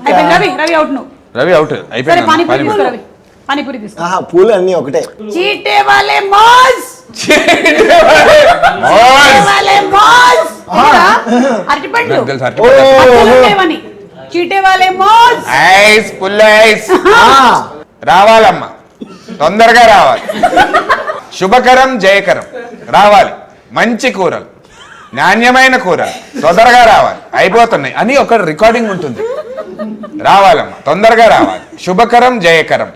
[SPEAKER 3] అయిపోయింది రవి, రవి అవుట్ నువ్వు.
[SPEAKER 1] రవి అవుట్
[SPEAKER 3] సరే
[SPEAKER 1] అయిపోయింది.
[SPEAKER 3] పానీపూరి తీసుకో రవి, పానీపూరి తీసుకో.
[SPEAKER 4] ఆహా, పూలు అన్ని ఒకటే.
[SPEAKER 3] చీటే వాలే మౌజ్, వాలే మౌజ్. ఇదిరా, అరటిపండు
[SPEAKER 1] నాకు తెలుసు,
[SPEAKER 4] ఓ,
[SPEAKER 3] అసలు లేవని. చీటే వాలే మౌజ్.
[SPEAKER 1] ఐస్ ఫుల్ ఐస్
[SPEAKER 4] ఆ,
[SPEAKER 1] రావాలమ్మా, తొందరగా రావాలి. శుభకరం జయకరం రావాలి. మంచి కూరలు, నాణ్యమైన కూరలు తొందరగా రావాలి, అయిపోతున్నాయి అని ఒక రికార్డింగ్ ఉంటుంది. రావాలమ్మా, తొందరగా రావాలి. శుభకరం జయకరం.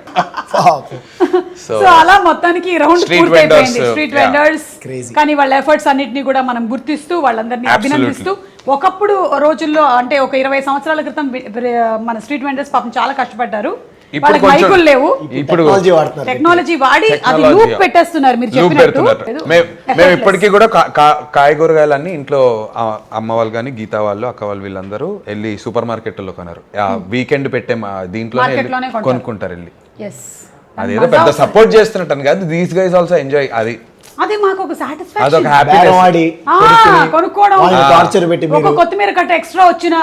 [SPEAKER 3] సో అలా మొత్తానికి రౌండ్
[SPEAKER 1] Street
[SPEAKER 3] పూర్తయిపోయింది.
[SPEAKER 1] vendors,
[SPEAKER 3] street
[SPEAKER 1] yeah.
[SPEAKER 3] Vendors
[SPEAKER 4] Crazy.
[SPEAKER 3] కానీ వాళ్ళ ఎఫర్ట్స్ అన్నిటిని కూడా మనం గుర్తిస్తూ వాళ్ళందరినీ
[SPEAKER 1] Absolutely.
[SPEAKER 3] అభినందిస్తూ ఒకప్పుడు రోజుల్లో అంటే ఒక 20 సంవత్సరాల క్రితం మన స్ట్రీట్ వెండర్స్ పాపం చాలా కష్టపడ్డారు.
[SPEAKER 1] ఇప్పుడు
[SPEAKER 3] వాళ్ళకి
[SPEAKER 1] కొంచెం-
[SPEAKER 3] మైకులు లేవు,
[SPEAKER 1] ఇప్పుడు
[SPEAKER 4] టెక్నాలజీ వాడుతున్నారు.
[SPEAKER 3] టెక్నాలజీ వాడి అది
[SPEAKER 1] Technology,
[SPEAKER 3] లూప్
[SPEAKER 1] yeah.
[SPEAKER 3] పెట్టేస్తున్నారు మీరు
[SPEAKER 1] లూప్
[SPEAKER 3] చెప్పినట్టు.
[SPEAKER 1] పెడుతున్నారు. మేము ఇప్పటికీ కూడా కాయగూరగాయలన్నీ ఇంట్లో అమ్మ వాళ్ళు కానీ గీతా వాళ్ళు అక్క వాళ్ళు వీళ్ళందరూ వెళ్ళి సూపర్ మార్కెట్లో కొన్నారు. వీకెండ్ పెట్టే దీంట్లోనే
[SPEAKER 3] Market లోనే
[SPEAKER 1] వెళ్ళి
[SPEAKER 3] కొంటారు.
[SPEAKER 1] కొనుక్కుంటారు వెళ్ళి.
[SPEAKER 3] Yes.
[SPEAKER 1] అదేదో పెద్ద సపోర్ట్ చేస్తున్నట్టు కాదు, దీస్ గైస్ ఆల్సో ఎంజాయ్. అది
[SPEAKER 3] అది మాకు ఒక
[SPEAKER 1] అదొక
[SPEAKER 3] సాటిస్ఫాక్షన్.
[SPEAKER 4] బేరం
[SPEAKER 1] హ్యాపీనెస్.
[SPEAKER 4] ఆడి
[SPEAKER 3] కొనుక్కోవడం,
[SPEAKER 4] వాళ్ళని టార్చర్ పెట్టి
[SPEAKER 3] ఒక
[SPEAKER 4] మీరు
[SPEAKER 3] కొత్తిమీర కట్ట ఎక్స్ట్రా వచ్చినా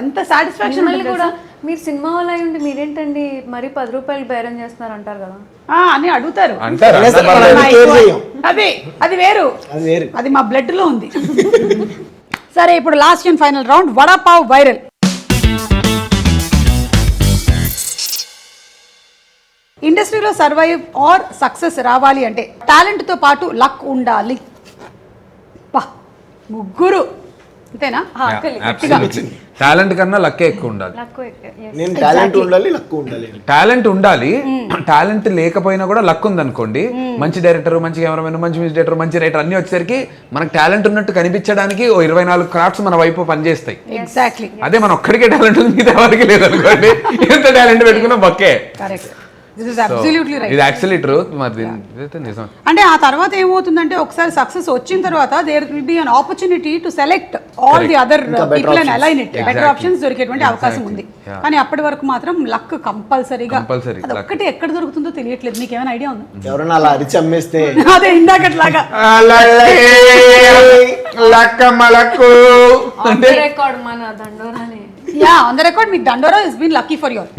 [SPEAKER 3] ఎంత సాటిస్ఫాక్షన్
[SPEAKER 2] మిమ్మల్ని కూడా మీరు సినిమా వాళ్ళు అయి ఉండి మీరేంటండి మరి 10 రూపాయలు బేరం చేస్తున్నారు అంటారు కదా.
[SPEAKER 3] అని అడుగుతారు.
[SPEAKER 1] అంటారు
[SPEAKER 4] Yes,
[SPEAKER 1] అన్న
[SPEAKER 4] మనం
[SPEAKER 1] పర్లేదు.
[SPEAKER 4] కేర్ చేయం.
[SPEAKER 3] అది అది వేరు,
[SPEAKER 4] అది వేరు.
[SPEAKER 3] అది మా బ్లడ్ లో ఉంది. సరే ఇప్పుడు last and final round vada pav viral. ఇండస్ట్రీలో సర్వైవ్ ఆర్ సక్సెస్ రావాలి అంటే టాలెంట్ తో పాటు లక్ ఉండాలి. బా ముగ్గురు అంతేనా?
[SPEAKER 1] టాలెంట్ కన్నా లక్కే ఎక్కువ ఉండాలి.
[SPEAKER 4] నేను టాలెంట్ ఉండాలి, లక్ ఉండాలి.
[SPEAKER 1] టాలెంట్ ఉండాలి. టాలెంట్ లేకపోయినా కూడా లక్ ఉందనుకోండి, మంచి డైరెక్టర్, మంచి కెమెరామెన్, మంచి మ్యూజిక్ డైరెక్టర్, మంచి రైటర్ అన్ని వచ్చేసరికి మనకు టాలెంట్ ఉన్నట్టు కనిపించడానికి ఓ 24 క్రాఫ్ట్స్ మన వైపు పనిచేస్తాయి.
[SPEAKER 3] ఎగ్జాక్ట్లీ
[SPEAKER 1] అదే మన ఒక్కడికే టాలెంట్ ఉంది, మిగతా ఎవరికి లేదనుకోండి, ఎంత టాలెంట్ పెట్టుకున్నా బొక్కే.
[SPEAKER 3] Correct. This is absolutely right.
[SPEAKER 1] ఇది యాక్చువల్లీ ట్రూత్. మరి ఇదైతే నిజం.
[SPEAKER 3] అంటే ఆ తర్వాత ఏమవుతుందంటే ఒకసారి సక్సెస్ వచ్చిన తర్వాత there will be an opportunity to select all the other people and align it. Better options దొరికేటువంటి అవకాశం ఉంది. కానీ అప్పటి వరకు మాత్రం లక్ కంపల్సరీగా. అది ఒక్కటి ఎక్కడ దొరుకుతుందో తెలియట్లేదు. మీకు ఏమైనా ఐడియా ఉందా?
[SPEAKER 4] ఎవరైనా అలా అరిచి అమ్మేస్తే
[SPEAKER 3] అదే ఇందాకట్లాగా
[SPEAKER 2] రికార్డ్ మన దండోరానే.
[SPEAKER 3] యా ఆన్ ద రికార్డ్ మీకు Dandora is been lucky for your.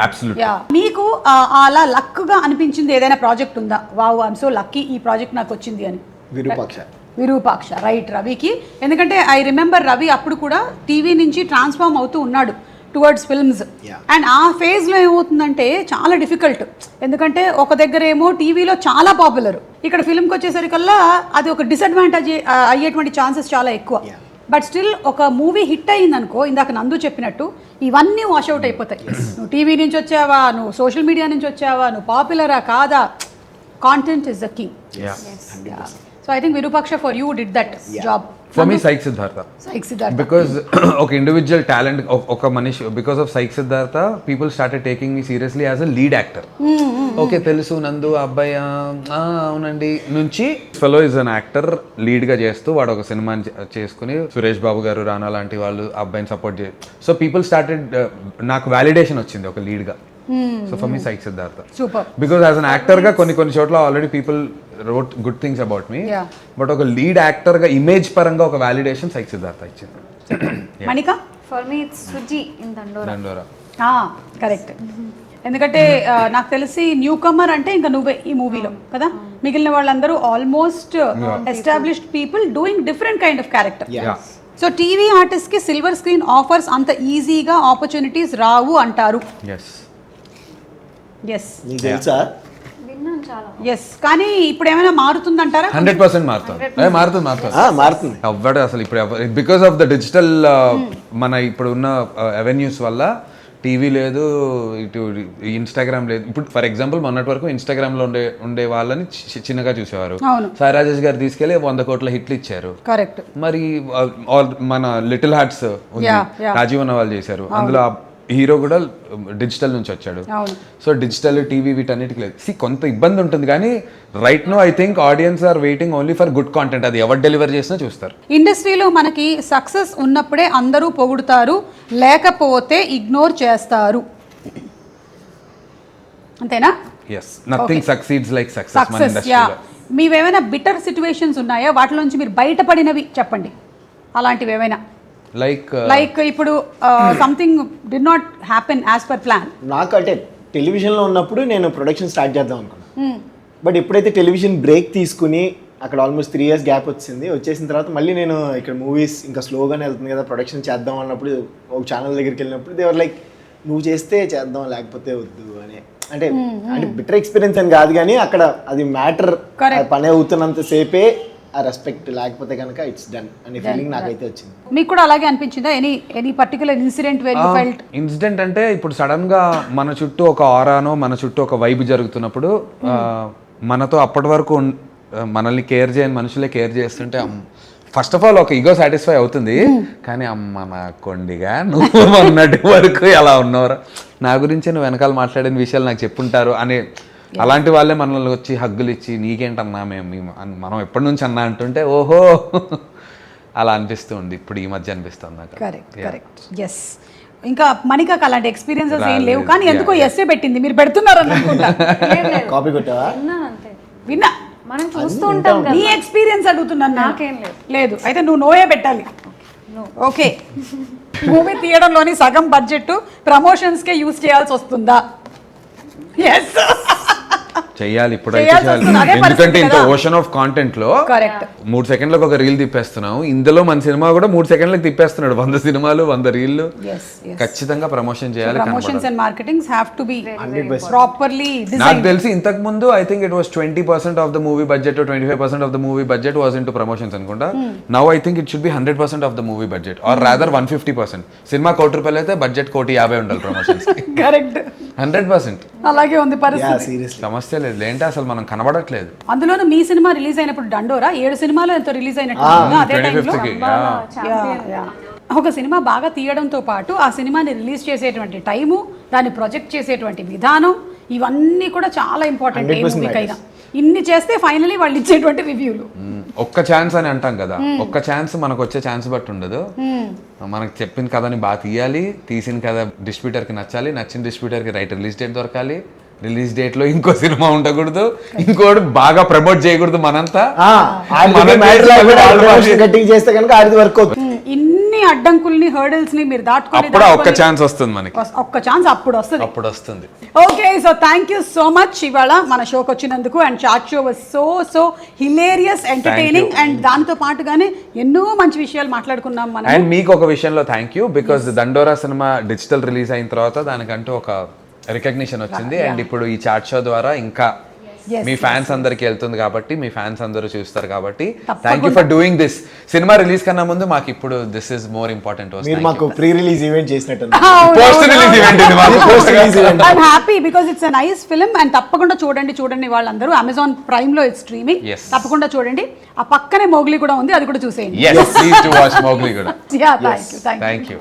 [SPEAKER 1] Absolutely.
[SPEAKER 3] మీకు అలా లక్ గా అనిపించింది ఏదైనా ప్రాజెక్ట్ ఉందా? వావ్ ఐఎమ్ సో లక్కీ, ఈ ప్రాజెక్ట్ నాకు వచ్చింది అని. విరూపాక్ష రైట్. రవికి ఎందుకంటే ఐ రిమెంబర్ రవి అప్పుడు కూడా టీవీ నుంచి ట్రాన్స్ఫార్మ్ అవుతూ ఉన్నాడు టువర్డ్స్ ఫిల్మ్స్. అండ్ ఆ ఫేజ్ లో ఏమవుతుందంటే చాలా డిఫికల్ట్. ఎందుకంటే ఒక దగ్గర ఏమో టీవీలో చాలా పాపులర్, ఇక్కడ ఫిల్మ్కి వచ్చేసరికల్లా అది ఒక డిసడ్వాంటేజ్ అయ్యేటువంటి ఛాన్సెస్ చాలా ఎక్కువ. బట్ స్టిల్ ఒక మూవీ హిట్ అయింది అనుకో, ఇందాక నందు చెప్పినట్టు ఇవన్నీ వాష్అవుట్ అయిపోతాయి. నువ్వు టీవీ నుంచి వచ్చావా, నువ్వు సోషల్ మీడియా నుంచి వచ్చావా, నువ్వు పాపులరా కాదా, content is the king. So I think Virupaksha for you did that job.
[SPEAKER 1] For me psych Siddhartha, because ఒక ఇండివిజువల్ టాలెంట్ ఒక మనిషి, because of psych Siddhartha people started taking me seriously as a lead actor. Okay తెలుసు నందు అబ్బాయి అవునండి నుంచి fellow is an actor, lead గా చేస్తూ వాడు ఒక సినిమా చేసుకుని సురేష్ బాబు గారు, రానా లాంటి వాళ్ళు అబ్బాయిని సపోర్ట్ చేసి, సో పీపుల్ స్టార్టెడ్, నాకు వ్యాలిడేషన్ వచ్చింది ఒక లీడ్ గా. So for me psych Siddhartha, because as an actor గా కొన్ని చోట్ల already people wrote good things about me, but ఒక లీడ్ యాక్టర్ గా ఇమేజ్ పరంగా ఒక వాలిడేషన్ సైక్ సిద్ధార్థ ఇచ్చింది.
[SPEAKER 3] Manika
[SPEAKER 2] for me it's Suji in దండోరా.
[SPEAKER 3] కరెక్ట్. ఎందుకంటే నాకు తెలిసి న్యూ కమర్ అంటే ఇంకా నువ్వే ఈ మూవీలో కదా. మిగిలిన వాళ్ళందరూ almost established people doing different kind of character. So TV artist కి సిల్వర్ స్క్రీన్ ఆఫర్స్ అంత ఈజీగా ఆపర్చునిటీస్ రావు అంటారు. ఎస్
[SPEAKER 4] నీకు తెలుసా?
[SPEAKER 3] ఎస్, కానీ ఇప్పుడు ఏమైనా మారుతుందంటారా?
[SPEAKER 1] 100% మారుతుంది. అవ్వడు అసలు ఇప్పుడు బికాస్ ఆఫ్ ద డిజిటల్ మన ఇప్పుడు ఉన్న అవెన్యూస్ వల్ల టీవీ లేదు, ఇటు ఇన్స్టాగ్రామ్ లేదు. ఇప్పుడు ఫర్ ఎగ్జాంపుల్ మొన్నటి వరకు ఇన్స్టాగ్రామ్ లో ఉండే వాళ్ళని చిన్నగా చూసేవారు. సాయి రాజేష్ గారు తీసుకెళ్లి 100 కోట్ల హిట్లు ఇచ్చారు.
[SPEAKER 3] కరెక్ట్.
[SPEAKER 1] మరి మన లిటిల్ హార్ట్స్ రాజీవ్ అన్న వాళ్ళు చేశారు. అందులో హీరో కూడా డిజిటల్ నుంచి వచ్చాడు. సో డిజిటల్ టీవీ వీటన్నిటికి లేదు. కొంత ఇబ్బంది ఉంటుంది, కానీ right no I think audiences are waiting only for good content. అది ఎవరు డెలివర్ చేసినా చూస్తారు.
[SPEAKER 3] ఇండస్ట్రీలో మనకి సక్సెస్ ఉన్నప్పుడే అందరూ పొగుడుతారు, లేకపోతే ఇగ్నోర్ చేస్తారు, అంతేనా?
[SPEAKER 1] Yes, nothing succeeds like success మన ఇండస్ట్రీలో.
[SPEAKER 3] మీవేమైనా బిటర్ సిచ్యువేషన్స్ ఉన్నాయా? వాటిలోంచి మీరు బయటపడినవి చెప్పండి, అలాంటివి ఏమైనా. లైక్ ఇప్పుడు something did not happen as per plan.
[SPEAKER 4] నాకు అంటే టెలివిజన్లో ఉన్నప్పుడు నేను ప్రొడక్షన్ స్టార్ట్ చేద్దాం అనుకున్నాను. బట్ ఎప్పుడైతే టెలివిజన్ బ్రేక్ తీసుకుని అక్కడ ఆల్మోస్ట్ 3 years గ్యాప్ వచ్చేసిన తర్వాత మళ్ళీ నేను ఇక్కడ మూవీస్ ఇంకా స్లోగానే వెళ్తుంది కదా, ప్రొడక్షన్ చేద్దాం అన్నప్పుడు ఒక ఛానల్ దగ్గరికి వెళ్ళినప్పుడు దేవర్ లైక్ నువ్వు చేస్తే చేద్దాం లేకపోతే వద్దు అని. అంటే బిటర్ ఎక్స్పీరియన్స్ అని కాదు, కానీ అక్కడ అది మ్యాటర్ పని అవుతున్నంత సేపే ఆ రెస్పెక్ట్, లేకపోతే కనుక ఇట్స్ డన్ అనే ఫీలింగ్ నాకైతే వచ్చింది.
[SPEAKER 3] మీకు కూడా అలాగే అనిపించిందా? Any particular incident where you felt?
[SPEAKER 1] Incident అంటే ఇప్పుడు సడన్ గా మన చుట్టూ ఒక ఆరానో మన చుట్టూ ఒక వైబ్ జరుగుతున్నప్పుడు మనతో అప్పటి వరకు మనల్ని కేర్ చేయని మనుషులే కేర్ చేస్తుంటే ఫస్ట్ ఆఫ్ ఆల్ ఒక ఈగో సాటిస్ఫై అవుతుంది. కానీ అమ్మ నా కొండిగా నువ్వు మొన్నటి వరకు ఎలా ఉన్నావురా, నా గురించి నువ్వు వెనకాల మాట్లాడిన విషయాలు నాకు చెప్పుంటారు అనే అలాంటి వాళ్ళే మనల్ని వచ్చి హగ్గులు ఇచ్చి నీకేంటన్నా మనం ఎప్పటి నుంచి అన్నా అంటుంటే ఓహో అలా అనిపిస్తుంది. ఇప్పుడు ఈ మధ్య అనిపిస్తుంది నాకు.
[SPEAKER 3] కరెక్ట్. ఎస్. ఇంకా మణికాకి అలాంటి ఎక్స్పీరియన్సెస్ ఏం లేవు, కానీ ఎందుకో ఎస్ఏ పెట్టింది, మీరు పెడుతున్నారు అనుకుంటా.
[SPEAKER 4] కాపీ కొట్టావా?
[SPEAKER 3] విన్నా,
[SPEAKER 2] మనం చూస్తూ ఉంటాం.
[SPEAKER 3] నీ ఎక్స్పీరియన్స్ అడుగుతున్నాను.
[SPEAKER 2] నాకేం
[SPEAKER 3] లేదు. అయితే నువ్వు నోయే పెట్టాలి. ఓకే. మూవీ తీయడంలోని సగం బడ్జెట్ ప్రమోషన్స్కే యూజ్ చేయాల్సి వస్తుందా? ఎస్,
[SPEAKER 1] చెయ్యాలి. ఇప్పుడైతే ఎందుకంటే ఇంత ఓషన్ ఆఫ్ కాంటెంట్ లో 3 సెకండ్లకు ఒక రీల్ తిప్పేస్తున్నావు. ఇందులో మన సినిమా కూడా 3 సెకండ్లకు తిప్పేస్తున్నాడు. 100 సినిమాలు 100 రీళ్లు. ఖచ్చితంగా ప్రమోషన్ చేయాలి.
[SPEAKER 3] Promotions and marketing have to be properly designed.
[SPEAKER 1] నాకు తెలిసి ఇంతకు ముందు I think it was 20% of the movie budget, 25% of the movie budget was into promotions అనుకుంటా. Now I think it should be 100% of the movie budget or rather 150%. సినిమా ₹1,00,000 అయితే budget ₹150 ఉండాలి promotions.
[SPEAKER 3] Correct.
[SPEAKER 1] 100%.
[SPEAKER 3] అలాగే ఉంది పరిస్థితి.
[SPEAKER 1] సమస్య లేదు. లేంటే అసలు మనం కనబడట్లేదు.
[SPEAKER 3] అందులోనూ మీ సినిమా రిలీజ్ అయినప్పుడు దండోరా 7 సినిమాలు ఎంతో రిలీజ్ అయినట్టు అదే టైంలో. ఒక సినిమా బాగా తీయడంతో పాటు ఆ సినిమాని రిలీజ్ చేసేటువంటి టైము, దాన్ని ప్రొజెక్ట్ చేసేటువంటి విధానం, ఇవన్నీ కూడా చాలా ఇంపార్టెంట్. ఏ మూవీకైనా ఇన్ని చేస్తే ఫైనలీ వాళ్ళు ఇచ్చేటువంటి రివ్యూలు.
[SPEAKER 1] ఒక్క ఛాన్స్ అని అంటాం కదా, ఒక్క ఛాన్స్ మనకు వచ్చే ఛాన్స్ బట్టి ఉండదు. మనకు చెప్పిన కథని బాగా తీయాలి, తీసిన కథ డిస్ట్రిబ్యూటర్కి నచ్చాలి, నచ్చిన డిస్ట్రిబ్యూటర్కి రైట్ రిలీజ్ డేట్ దొరకాలి, రిలీజ్ డేట్ లో ఇంకో సినిమా ఉండకూడదు, ఇంకోటి బాగా ప్రమోట్ చేయకూడదు. మనంతా
[SPEAKER 4] చేస్తే కనుక అది వర్క్ అవుతుంది.
[SPEAKER 3] ఇన్ని అడ్డంకుల్ని, హర్డల్స్ ని మీరు దాటుకొని
[SPEAKER 1] ఒక్క ఛాన్స్ వస్తుంది మనకి.
[SPEAKER 3] ఒక్క ఛాన్స్ అప్పుడు వస్తుంది. Okay, so thank you so much ఇవాళ మన షోకి వచ్చినందుకు. And chat show was so hilarious, entertaining, and దానితో పాటుగానే ఎన్నో మంచి విషయాలు మాట్లాడుకున్నాం మనం.
[SPEAKER 1] అండ్ మీకు ఒక విషయంలో థ్యాంక్ యూ, బికాస్ దండోరా సినిమా డిజిటల్ రిలీజ్ అయిన తర్వాత దానికంటూ ఒక రికగ్నిషన్ వచ్చింది. అండ్ ఇప్పుడు ఈ చాట్ షో ద్వారా ఇంకా మీ ఫ్యాన్స్ అందరికి వెళ్తుంది కాబట్టి, మీ ఫ్యాన్స్ అందరూ చూస్తారు కాబట్టి thank you for doing this. Cinema release కన్నా ముందు మాకు ఇప్పుడు దిస్ ఇస్ మోర్ ఇంపార్టెంట్.
[SPEAKER 4] మీరు మాకు ప్రీ రిలీజ్ ఈవెంట్ చేసినట్టు.
[SPEAKER 1] పోస్ట్ రిలీజ్ ఈవెంట్ ఇది మాకు. Post release event.
[SPEAKER 3] I am happy because it's a nice film. And తప్పకుండా చూడండి వాళ్ళందరూ. అమెజాన్ ప్రైమ్ లో ఇట్స్ స్ట్రీమింగ్. తప్పకుండా చూడండి. ఆ పక్కనే మోగ్లీ కూడా ఉంది, అది కూడా చూసేయండి.
[SPEAKER 1] yes, please do watch Mowgli కూడా.
[SPEAKER 3] yeah, thank you.
[SPEAKER 1] Thank you.